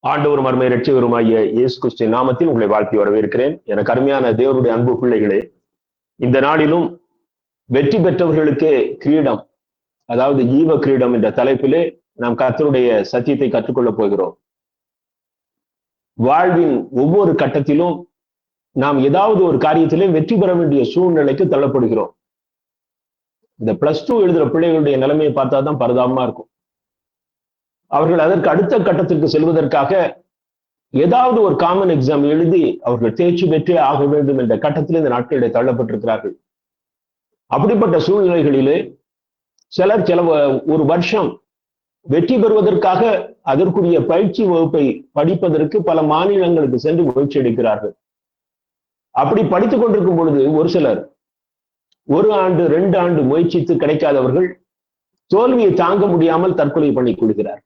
ஆண்டவரும் அருமை இரட்சகருமாகிய இயேசு கிறிஸ்துவின் நாமத்தில் உங்களை வாழ்த்தி வரவேற்கிறேன். எனக்கு அருமையான தேவனுடைய அன்பு பிள்ளைகளே, இந்த நாளிலும் வெற்றி பெற்றவர்களுக்கே கிரீடம், அதாவது ஜீவ கிரீடம் என்ற தலைப்பிலே நாம் கர்த்தருடைய சத்தியத்தை கற்றுக்கொள்ளப் போகிறோம். வாழ்வின் ஒவ்வொரு கட்டத்திலும் நாம் ஏதாவது ஒரு காரியத்திலே வெற்றி பெற வேண்டிய சூழ்நிலைக்கு தள்ளப்படுகிறோம். இந்த +2 எழுதுற பிள்ளைகளுடைய நிலைமையை பார்த்தா தான் பரிதாபமா இருக்கும். அவர்கள் அதற்கு அடுத்த கட்டத்திற்கு செல்வதற்காக ஏதாவது ஒரு காமன் எக்ஸாம் எழுதி அவர்கள் தேர்ச்சி பெற்றே ஆக வேண்டும் என்ற கட்டத்தில் இந்த நாட்களிலே தள்ளப்பட்டிருக்கிறார்கள். அப்படிப்பட்ட சூழ்நிலைகளிலே சிலர் ஒரு வருஷம் வெற்றி பெறுவதற்காக அதற்குரிய பயிற்சி வகுப்பை படிப்பதற்கு பல மாநிலங்களுக்கு சென்று முயற்சி எடுக்கிறார்கள். அப்படி படித்துக் கொண்டிருக்கும் பொழுது ஒரு சிலர் 1 ஆண்டு 2 ஆண்டு முயற்சித்து கிடைக்காதவர்கள் தோல்வியை தாங்க முடியாமல் தற்கொலை பண்ணிக் கொள்கிறார்.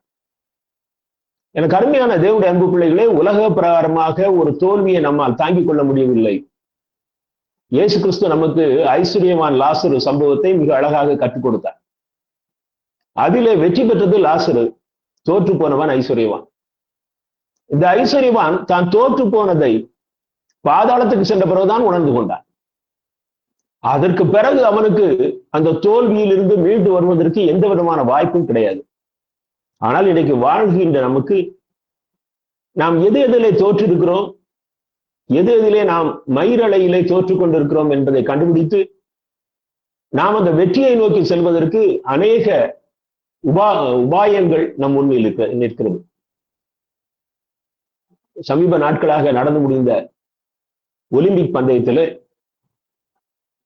எனக்கு அருமையான தேவனுடைய அன்பு பிள்ளைகளே, உலக பிரகாரமாக ஒரு தோல்வியை நம்மால் தாங்கிக் கொள்ள முடியவில்லை. இயேசு கிறிஸ்து நமக்கு ஐஸ்வர்யவான் லாசரு சம்பவத்தை மிக அழகாக கற்றுக் கொடுத்தார். அதிலே வெற்றி பெற்றது லாசரு, தோற்று போனவன் ஐஸ்வர்யவான். இந்த ஐஸ்வர்யவான் தான் தோற்று போனதை பாதாளத்துக்கு சென்ற பிறகுதான் உணர்ந்து கொண்டான். அதற்கு பிறகு அவனுக்கு அந்த தோல்வியிலிருந்து மீண்டு வருவதற்கு எந்த விதமான வாய்ப்பும் கிடையாது. ஆனால் இன்னைக்கு வாழ்கின்ற நமக்கு நாம் எதிலே தோற்றிருக்கிறோம், எதிலே நாம் மயிரலையிலே தோற்றுக் கொண்டிருக்கிறோம் என்பதை கண்டுபிடித்து நாம் அந்த வெற்றியை நோக்கி செல்வதற்கு அநேக உபாயங்கள் நம் முன்னில் நிற்கிறது. சமீப நாட்களாக நடந்து முடிந்த ஒலிம்பிக் பந்தயத்தில்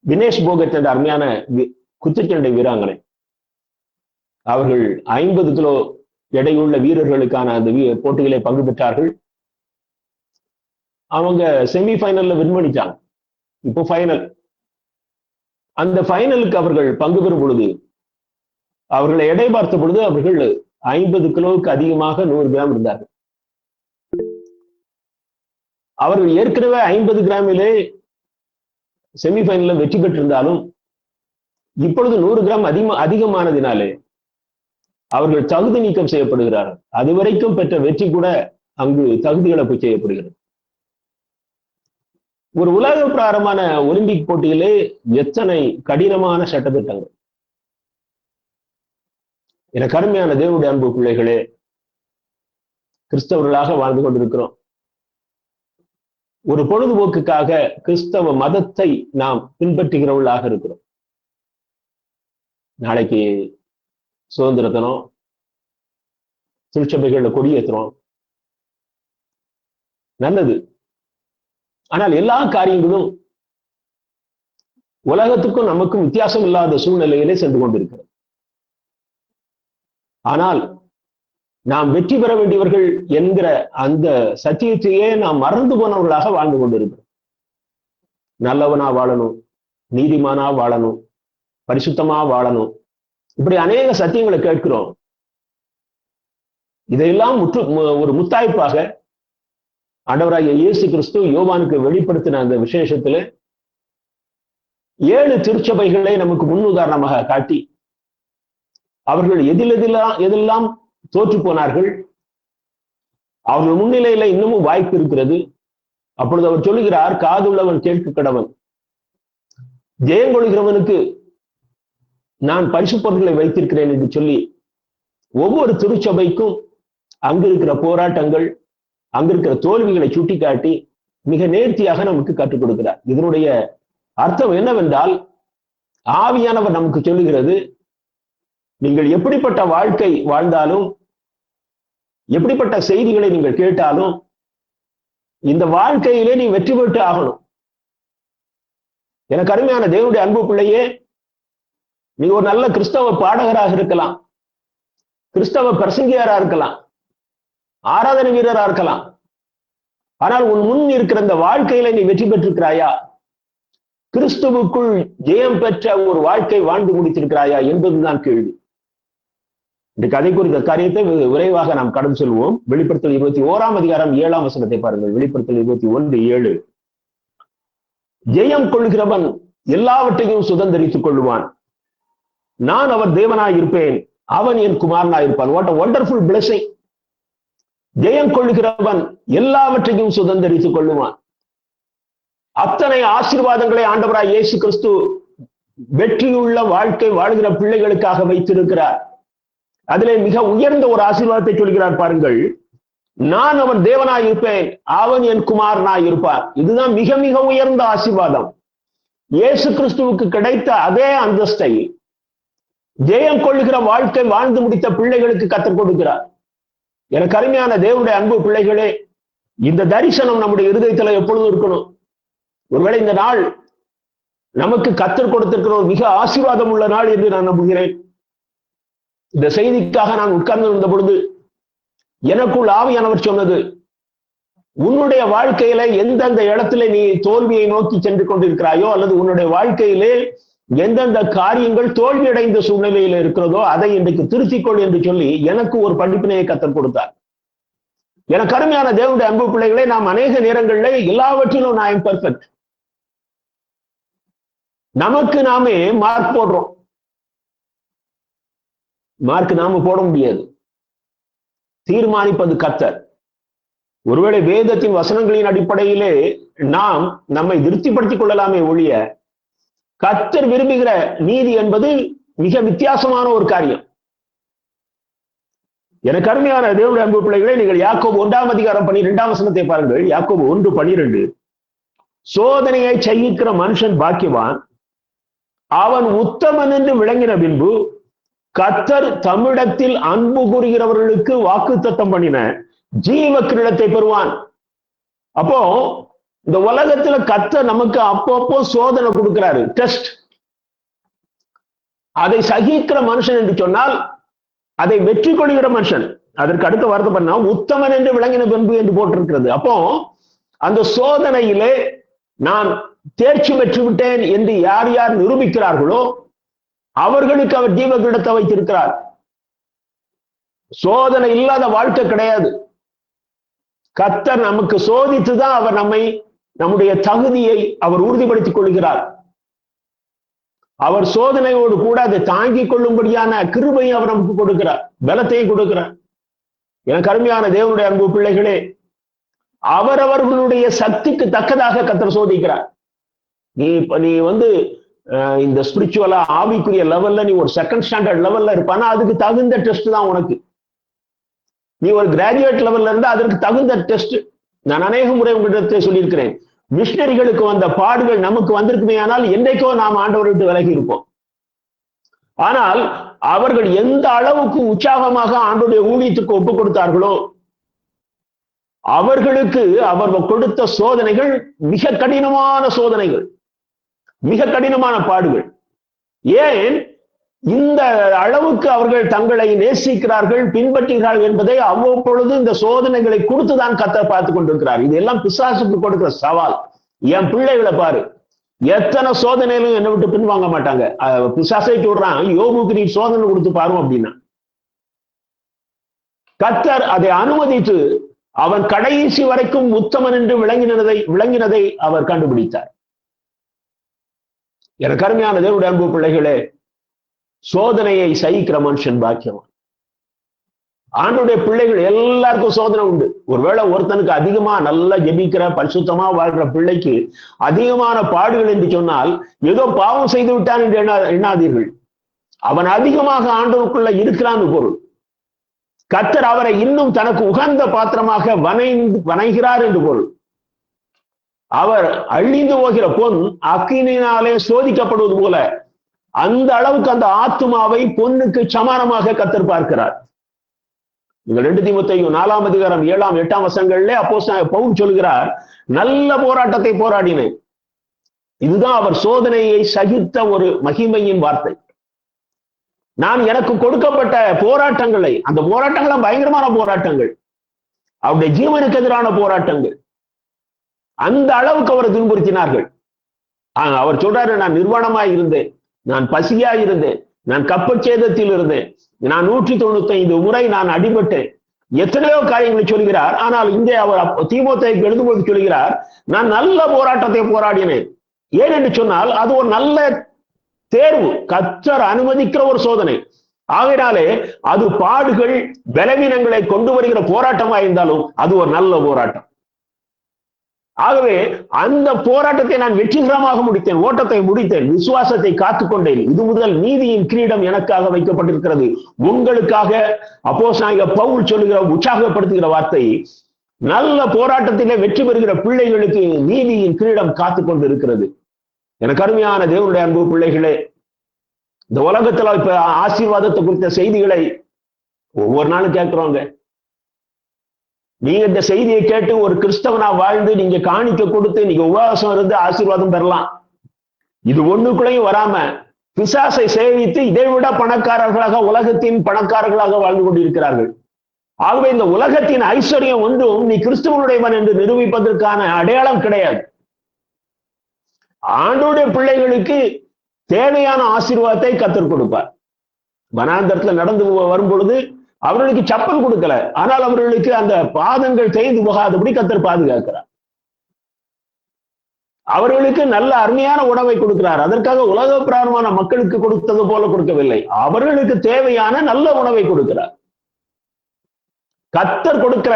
வினேஷ் போகத் என்ற அருமையான குத்துச்சண்டை வீராங்கனை, அவர்கள் 50 கிலோ எடையுள்ள வீரர்களுக்கான அந்த போட்டிகளை பங்கு பெற்றார்கள். அவங்க செமிஃபைனல்ல வின் பண்ணிட்டாங்க. இப்போ ஃபைனல். அந்த ஃபைனலுக்கு அவர்கள் பங்கு பெறும் பொழுது அவர்களை எடை பார்த்த பொழுது அவர்கள் 50 கிலோவுக்கு அதிகமாக 100 கிராம் இருந்தார்கள். அவர்கள் ஏற்கனவே 50 கிராமிலே செமிஃபைனல்ல வெற்றி பெற்றிருந்தாலும் இப்பொழுது 100 கிராம் அதிகமானதினாலே அவர்கள் தகுதி நீக்கம் செய்யப்படுகிறார்கள். அதுவரைக்கும் பெற்ற வெற்றி கூட அங்கு தகுதி இழப்பு செய்யப்படுகிறது. ஒரு உலக பிரகாரமான ஒலிம்பிக் போட்டியிலே எத்தனை கடினமான சட்டத்திட்டங்கள்! என கடுமையான தேவனுடைய அன்பு பிள்ளைகளே, கிறிஸ்தவர்களாக வாழ்ந்து கொண்டிருக்கிறோம். ஒரு பொழுதுபோக்குக்காக கிறிஸ்தவ மதத்தை நாம் பின்பற்றுகிறவர்களாக இருக்கிறோம். நாளைக்கு சுதந்திர தினம், திருச்சபைகள்ல கொடியேற்றுறோம், நல்லது. ஆனால் எல்லா காரியங்களும் உலகத்துக்கும் நமக்கும் வித்தியாசம் இல்லாத சூழ்நிலையிலே சென்று கொண்டிருக்கிறது. ஆனால் நாம் வெற்றி பெற வேண்டியவர்கள் என்கிற அந்த சத்தியத்தையே நாம் மறந்து போனவர்களாக வாழ்ந்து கொண்டிருக்கிறோம். நல்லவனா வாழணும், நீதிமானா வாழணும், பரிசுத்தமா வாழணும், இப்படி அநேக சத்தியங்களை கேட்கிறோம். இதையெல்லாம் ஒரு முத்தாய்ப்பாக ஆண்டவராகிய இயேசு கிறிஸ்து யோவானுக்கு வெளிப்படுத்தின அந்த விசேஷத்துல 7 திருச்சபைகளை நமக்கு முன்னுதாரணமாக காட்டி அவர்கள் எதெல்லாம் தோற்று போனார்கள், அவர்கள் முன்னிலையில இன்னமும் வாய்ப்பு இருக்கிறது. அப்பொழுது அவர் சொல்லுகிறார், காதுள்ளவன் கேட்க கடவன். ஜெயம் கொள்கிறவனுக்கு நான் பரிசு பொருட்களை வைத்திருக்கிறேன் என்று சொல்லி ஒவ்வொரு திருச்சபைக்கும் அங்கு இருக்கிற போராட்டங்கள், அங்கு இருக்கிற தோல்விகளை சுட்டிக்காட்டி மிக நேர்த்தியாக நமக்கு கற்றுக் கொடுக்கிறார். இதனுடைய அர்த்தம் என்னவென்றால், ஆவியானவர் நமக்கு சொல்லுகிறது, நீங்கள் எப்படிப்பட்ட வாழ்க்கை வாழ்ந்தாலும், எப்படிப்பட்ட செய்திகளை நீங்கள் கேட்டாலும், இந்த வாழ்க்கையிலே நீ வெற்றி பெற்று ஆகணும். எனக்கு அருமையான தேவனுடைய அன்பு பிள்ளையே, நீ ஒரு நல்ல கிறிஸ்தவ பாடகராக இருக்கலாம், கிறிஸ்தவ பிரசங்கியாரா இருக்கலாம், ஆராதனை வீரரா இருக்கலாம். ஆனால் உன் முன் இருக்கிற இந்த வாழ்க்கையில நீ வெற்றி பெற்றிருக்கிறாயா? கிறிஸ்துவுக்குள் ஜெயம் பெற்ற ஒரு வாழ்க்கை வாழ்ந்து முடித்திருக்கிறாயா என்பதுதான் கேள்வி. இன்றைக்கு அதை குறித்த காரியத்தை விரைவாக நாம் கடந்து செல்வோம். வெளிப்படுத்தல் 21ஆம் அதிகாரம் 7ஆம் வசனத்தை பாருங்கள். வெளிப்படுத்தல் 21:7. ஜெயம் கொள்கிறவன் எல்லாவற்றையும் சுதந்திரித்துக் கொள்ளுவான், நான் அவர் தேவனாய் இருப்பேன், அவன் என் குமாரனாய் இருப்பான். What a wonderful blessing! ஜெயம் கொள்ளுகிறவன் எல்லாவற்றையும் சுதந்திரித்துக் கொள்ளுவான். அத்தனை ஆசீர்வாதங்களை ஆண்டவராய் இயேசு கிறிஸ்து வெற்றியுள்ள வாழ்க்கை வாழ்கிற பிள்ளைகளுக்காக வைத்திருக்கிறார். அதிலே மிக உயர்ந்த ஒரு ஆசீர்வாதத்தை சொல்கிறார் பாருங்கள். நான் அவன் தேவனாய் இருப்பேன், அவன் என் குமாரனாய் இருப்பார். இதுதான் மிக மிக உயர்ந்த ஆசீர்வாதம். இயேசு கிறிஸ்துவுக்கு கிடைத்த அதே அந்தஸ்தை ஜெயம் கொள்ளுகிற வாழ்க்கை வாழ்ந்து முடித்த பிள்ளைகளுக்கு கற்றுக் கொடுக்கிறார். எனக்கு அருமையான தேவனுடைய அன்பு பிள்ளைகளே, இந்த தரிசனம் நம்முடைய இருதயத்துல எப்பொழுதும் இருக்கணும். ஒருவேளை இந்த நாள் நமக்கு கற்றுக் கொடுத்திருக்கிற ஒரு மிக ஆசீர்வாதம் உள்ள நாள் என்று நான் நம்புகிறேன். இந்த செய்திக்காக நான் உட்கார்ந்து இருந்த பொழுது எனக்குள் ஆவியானவர் சொன்னது, உன்னுடைய வாழ்க்கையில எந்தெந்த இடத்துல நீ தோல்வியை நோக்கி சென்று கொண்டிருக்கிறாயோ, அல்லது உன்னுடைய வாழ்க்கையிலே எந்தெந்த காரியங்கள் தோல்வியடைந்த சூழ்நிலையில இருக்கிறதோ அதை இன்றைக்கு திருத்திக்கொள் என்று சொல்லி எனக்கு ஒரு படிப்பினையை கற்றுக் கொடுத்தார். எனக்கு அருமையான தேவனுடைய அன்பு பிள்ளைகளை, நாம் அநேக நேரங்களில் எல்லாவற்றிலும் நான் பெர்ஃபெக்ட், நமக்கு நாமே மார்க் போடுறோம். மார்க் நாம போட முடியாது, தீர்மானிப்பது கர்த்தர். ஒருவேளை வேதத்தின் வசனங்களின் அடிப்படையிலே நாம் நம்மை திருப்திப்படுத்திக் கொள்ளலாமே ஒழிய, கர்த்தர் விரும்புகிற நீதி என்பது மிக வித்தியாசமான ஒரு காரியம். எனக்கு அருமையான தேவனுடைய அன்பு பிள்ளைகளை, நீங்கள் யாக்கோபு 1:12 பாருங்கள். யாக்கோபு 1:12, சோதனையை சகிக்கிற மனுஷன் பாக்கியவான், அவன் உத்தமன் என்று விளங்கின பின்பு கர்த்தர் தம்மிடத்தில் அன்பு கூறுகிறவர்களுக்கு வாக்குத்தத்தம் பண்ணின ஜீவ கிரீடத்தை பெறுவான். அப்போ இந்த உலகத்துல கர்த்தர் நமக்கு அப்பப்போ சோதனை கொடுக்கிறாரு, டெஸ்ட். அதை சகிக்கிற மனுஷன் என்று சொன்னால் அதை வெற்றி கொள்கிற மனுஷன். அதற்கு அடுத்த வார்த்தை பண்ணா உத்தமன் என்று விளங்கின பின்பு என்று போட்டிருக்கிறது. அப்போ அந்த சோதனையிலே நான் தேர்ச்சி பெற்று விட்டேன் என்று யார் யார் நிரூபிக்கிறார்களோ அவர்களுக்கு அவர் ஜீவ கிரீடத்தை வைத்திருக்கிறார். சோதனை இல்லாத வாழ்க்கை கிடையாது. கர்த்தர் நமக்கு சோதித்துதான் அவர் நம்முடைய தகுதியை அவர் உறுதிப்படுத்திக் கொள்கிறார். அவர் சோதனையோடு கூட அதை தாங்கிக் கொள்ளும்படியான கிருபையை அவர் நமக்கு கொடுக்கிறார், பலத்தையும் கொடுக்கிறார். எனக்கு அருமையான தேவனுடைய அன்பு பிள்ளைகளே, அவரவர்களுடைய சக்திக்கு தக்கதாக கர்த்தர் சோதிக்கிறார். நீ இந்த ஸ்பிரிச்சுவலா ஆவிக்குரிய லெவல்ல நீ ஒரு செகண்ட் ஸ்டாண்டர்ட் லெவல்ல இருப்பானா அதுக்கு தகுந்த டெஸ்ட் தான் உனக்கு. நீ ஒரு கிராஜுவேட் லெவல்ல இருந்தா அதற்கு தகுந்த டெஸ்ட். நான் அநேக முறை உங்களிடத்தை சொல்லியிருக்கிறேன், மிஷனரிகளுக்கு வந்த பாடுகள் நமக்கு வந்திருக்குமே, ஆனால் என்றைக்கோ நாம் ஆண்டவரை விட்டு விலகி இருப்போம். ஆனால் அவர்கள் எந்த அளவுக்கு உற்சாகமாக ஆண்டவருடைய ஊழியத்துக்கு ஒப்பு கொடுத்தார்களோ அவர்களுக்கு அவர்கள் கொடுத்த சோதனைகள் மிக கடினமான சோதனைகள், மிக கடினமான பாடுகள். ஏன் இந்த அளவுக்கு அவர்கள் தங்களை நேசிக்கிறார்கள், பின்பற்றுகிறார்கள் என்பதை அவ்வப்பொழுது இந்த சோதனைகளை கொடுத்துதான் கர்த்தர் பார்த்து கொண்டிருக்கிறார். இதெல்லாம் பிசாசுக்கு கொடுக்கிற சவால். என் பிள்ளைகளை பாரு, எத்தனை சோதனையிலும் என்னை விட்டு பின்வாங்க மாட்டாங்க. பிசாசை சொல்றான், யோபுக்கு நீ சோதனை கொடுத்து பாரும் அப்படின்னா. கர்த்தர் அதை அனுமதித்து அவன் கடைசி வரைக்கும் உத்தமன் என்று விளங்கினதை அவர் கண்டுபிடித்தார். எனக்கு அருமையான தேவனுடைய அன்பு பிள்ளைகளே, சோதனையை சகிக்கிற மனுஷன் பாக்கியவான். ஆண்டவருடைய பிள்ளைகள் எல்லாருக்கும் சோதனை உண்டு. ஒருவேளை ஒருத்தனுக்கு அதிகமா நல்லா ஜெபிக்கிற பரிசுத்தமா வாழ்ற பிள்ளைக்கு அதிகமான பாடுகள் என்று சொன்னால் ஏதோ பாவம் செய்து விட்டான் என்று எண்ணாதீர்கள். அவன் அதிகமாக ஆண்டவருக்குள்ள இருக்கிறான்னு பொருள். கர்த்தர் அவரை இன்னும் தனக்கு உகந்த பாத்திரமாக வணைகிறார் என்று பொருள். அவர் அழிந்து போகிற பொன் அக்கினியினாலே சோதிக்கப்படுவது போல அந்த அளவுக்கு அந்த ஆத்துமாவை பொன்னுக்கு சமானமாக கர்த்தர் பார்க்கிறார். நீங்கள் 2 தீமோத்தேயு 4:7-8 அப்போஸ்தலன் பவுல் சொல்கிறார், நல்ல போராட்டத்தை போராடினேன். இதுதான் அவர் சோதனையை சகித்த ஒரு மகிமையின் வார்த்தை. நான் எனக்கு கொடுக்கப்பட்ட போராட்டங்களை, அந்த போராட்டங்கள் பயங்கரமான போராட்டங்கள், அவருடைய ஜீவனுக்கு எதிரான போராட்டங்கள், அந்த அளவுக்கு அவரை துன்புறுத்தினார்கள். அவர் சொல்றாரு, நான் நிர்வாணமாய் இருந்தேன், நான் பசியாய் இருந்தேன், நான் கப்பற்சேதத்தில் இருந்தேன், நான் 195 முறை நான் அடிபட்டேன், எத்தனையோ காரியங்களை சொல்கிறார். ஆனால் இங்கே அவர் தீமோத்தேயுக்கு எழுதும்போது சொல்கிறார், நான் நல்ல போராட்டத்தை போராடினேன். ஏன் என்று சொன்னால் அது ஒரு நல்ல தேர்வு, கர்த்தர் அனுமதிக்கிற ஒரு சோதனை. ஆகையினாலே அது பாடுகள் பலவீனங்களை கொண்டு வருகிற போராட்டமா இருந்தாலும் அது ஒரு நல்ல போராட்டம். ஆகவே அந்த போராட்டத்தை நான் வெற்றிகரமாக முடித்தேன், ஓட்டத்தை முடித்தேன், விசுவாசத்தை காத்துக்கொண்டேன். இது முதல் நீதியின் கிரீடம் எனக்காக வைக்கப்பட்டிருக்கிறது. உங்களுக்காக அப்போஸ்தலனாகிய பவுல் சொல்லுகிற உற்சாகப்படுத்துகிற வார்த்தை, நல்ல போராட்டத்திலே வெற்றி பெறுகிற பிள்ளைகளுக்கு நீதியின் கிரீடம் காத்துக்கொண்டு இருக்கிறது. எனக்கு அருமையான தேவனுடைய அன்பு பிள்ளைகளே, இந்த உலகத்துல இப்ப ஆசீர்வாதத்தை குறித்த செய்திகளை ஒவ்வொரு நாளும் கேட்கிறோங்க. நீங்க இந்த செய்தியை கேட்டு ஒரு கிறிஸ்தவனா வாழ்ந்து நீங்க காணிக்க கொடுத்து நீங்க உபவாசம் இருந்து ஆசீர்வாதம் பெறலாம். இது ஒண்ணுக்குள்ளையும் வராம பிசாசை சேவித்து இதை விட பணக்காரர்களாக, உலகத்தின் பணக்காரர்களாக வாழ்ந்து கொண்டிருக்கிறார்கள். ஆகவே இந்த உலகத்தின் ஐஸ்வர்யம் ஒன்றும் நீ கிறிஸ்துவனுடையவன் என்று நிரூபிப்பதற்கான அடையாளம் கிடையாது. ஆண்டவருடைய பிள்ளைகளுக்கு தேவையான ஆசீர்வாதத்தை கர்த்தர் கொடுப்பார். வனாந்தரத்துல நடந்து வரும் பொழுது அவர்களுக்கு சப்பல் கொடுக்கல, ஆனால் அவர்களுக்கு அந்த பாதங்கள் தேய்ந்து போகாதபடி கர்த்தர் பாதுகாக்கிறார். அவர்களுக்கு நல்ல அருமையான உணவை கொடுக்கிறார். அதற்காக உலக பிரகாரமான மக்களுக்கு கொடுத்தது போல கொடுக்கவில்லை, அவர்களுக்கு தேவையான நல்ல உணவை கொடுக்கிறார். கர்த்தர் கொடுக்கிற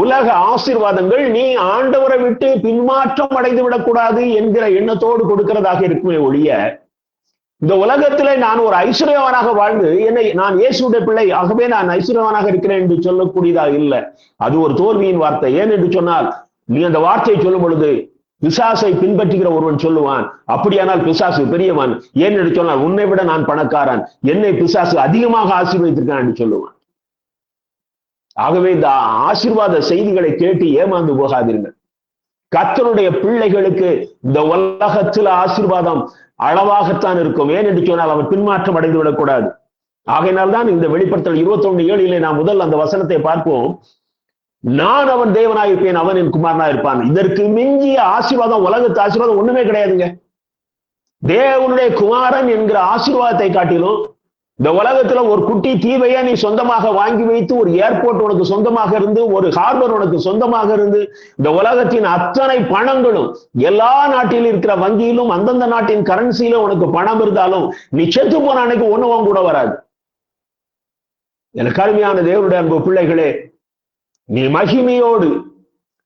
உலக ஆசீர்வாதங்கள் நீ ஆண்டவரை விட்டு பின்மாற்றம் அடைந்து விடக்கூடாது என்கிற எண்ணத்தோடு கொடுக்கிறதாக இருக்குமே ஒழிய, இந்த உலகத்திலே நான் ஒரு ஐஸ்வர்யவானாக வாழ்ந்து நான் இயேசுடைய பிள்ளை ஆகவே நான் ஐஸ்வர்யவானாக இருக்கிறேன் என்று சொல்லக்கூடியதா இல்லை. அது ஒரு தோல்வியின் வார்த்தை. ஏன் என்று சொன்னால், நீ அந்த வார்த்தையை சொல்லும் பொழுது பிசாசை பின்பற்றுகிற ஒருவன் சொல்லுவான், அப்படியானால் பிசாசு பெரியவன். ஏன் என்று சொன்னால், உன்னை விட நான் பணக்காரன், என்னை பிசாசு அதிகமாக ஆசீர்வதித்திருக்கான் என்று சொல்லுவான். ஆகவே இந்த ஆசீர்வாத செய்திகளை கேட்டு ஏமாந்து போகாதீர்கள். கர்த்தருடைய பிள்ளைகளுக்கு இந்த உலகத்தில் ஆசீர்வாதம் அளவாகத்தான் இருக்கும். ஏன் என்று சொன்னால் அவன் பின்மாற்றம் அடைந்து விடக்கூடாது. ஆகையினால்தான் இந்த வெளிப்படுத்தல் 21:7 நாம் முதல் அந்த வசனத்தை பார்ப்போம். நான் அவன் தேவனாயிருப்பேன், அவன் என் குமாரனா இருப்பான். இதற்கு மிஞ்சிய ஆசீர்வாதம், உலகத்து ஆசீர்வாதம் ஒண்ணுமே கிடையாதுங்க. தேவனுடைய குமாரன் என்கிற ஆசீர்வாதத்தை காட்டிலும் இந்த உலகத்துல ஒரு குட்டி தீவையை நீ சொந்தமாக வாங்கி வைத்து, ஒரு ஏர்போர்ட் உனக்கு சொந்தமாக இருந்து, ஒரு ஹார்பர் உனக்கு சொந்தமாக இருந்து, இந்த உலகத்தின் அத்தனை பணங்களும் எல்லா நாட்டிலும் இருக்கிற வங்கியிலும் அந்தந்த நாட்டின் கரன்சியிலும் உனக்கு பணம் இருந்தாலும் நீ செத்து போன அன்னைக்கு ஒண்ணும் கூட வராது. எனக்கு அருமையான தேவனுடைய அன்பு பிள்ளைகளே, நீ மகிமையோடு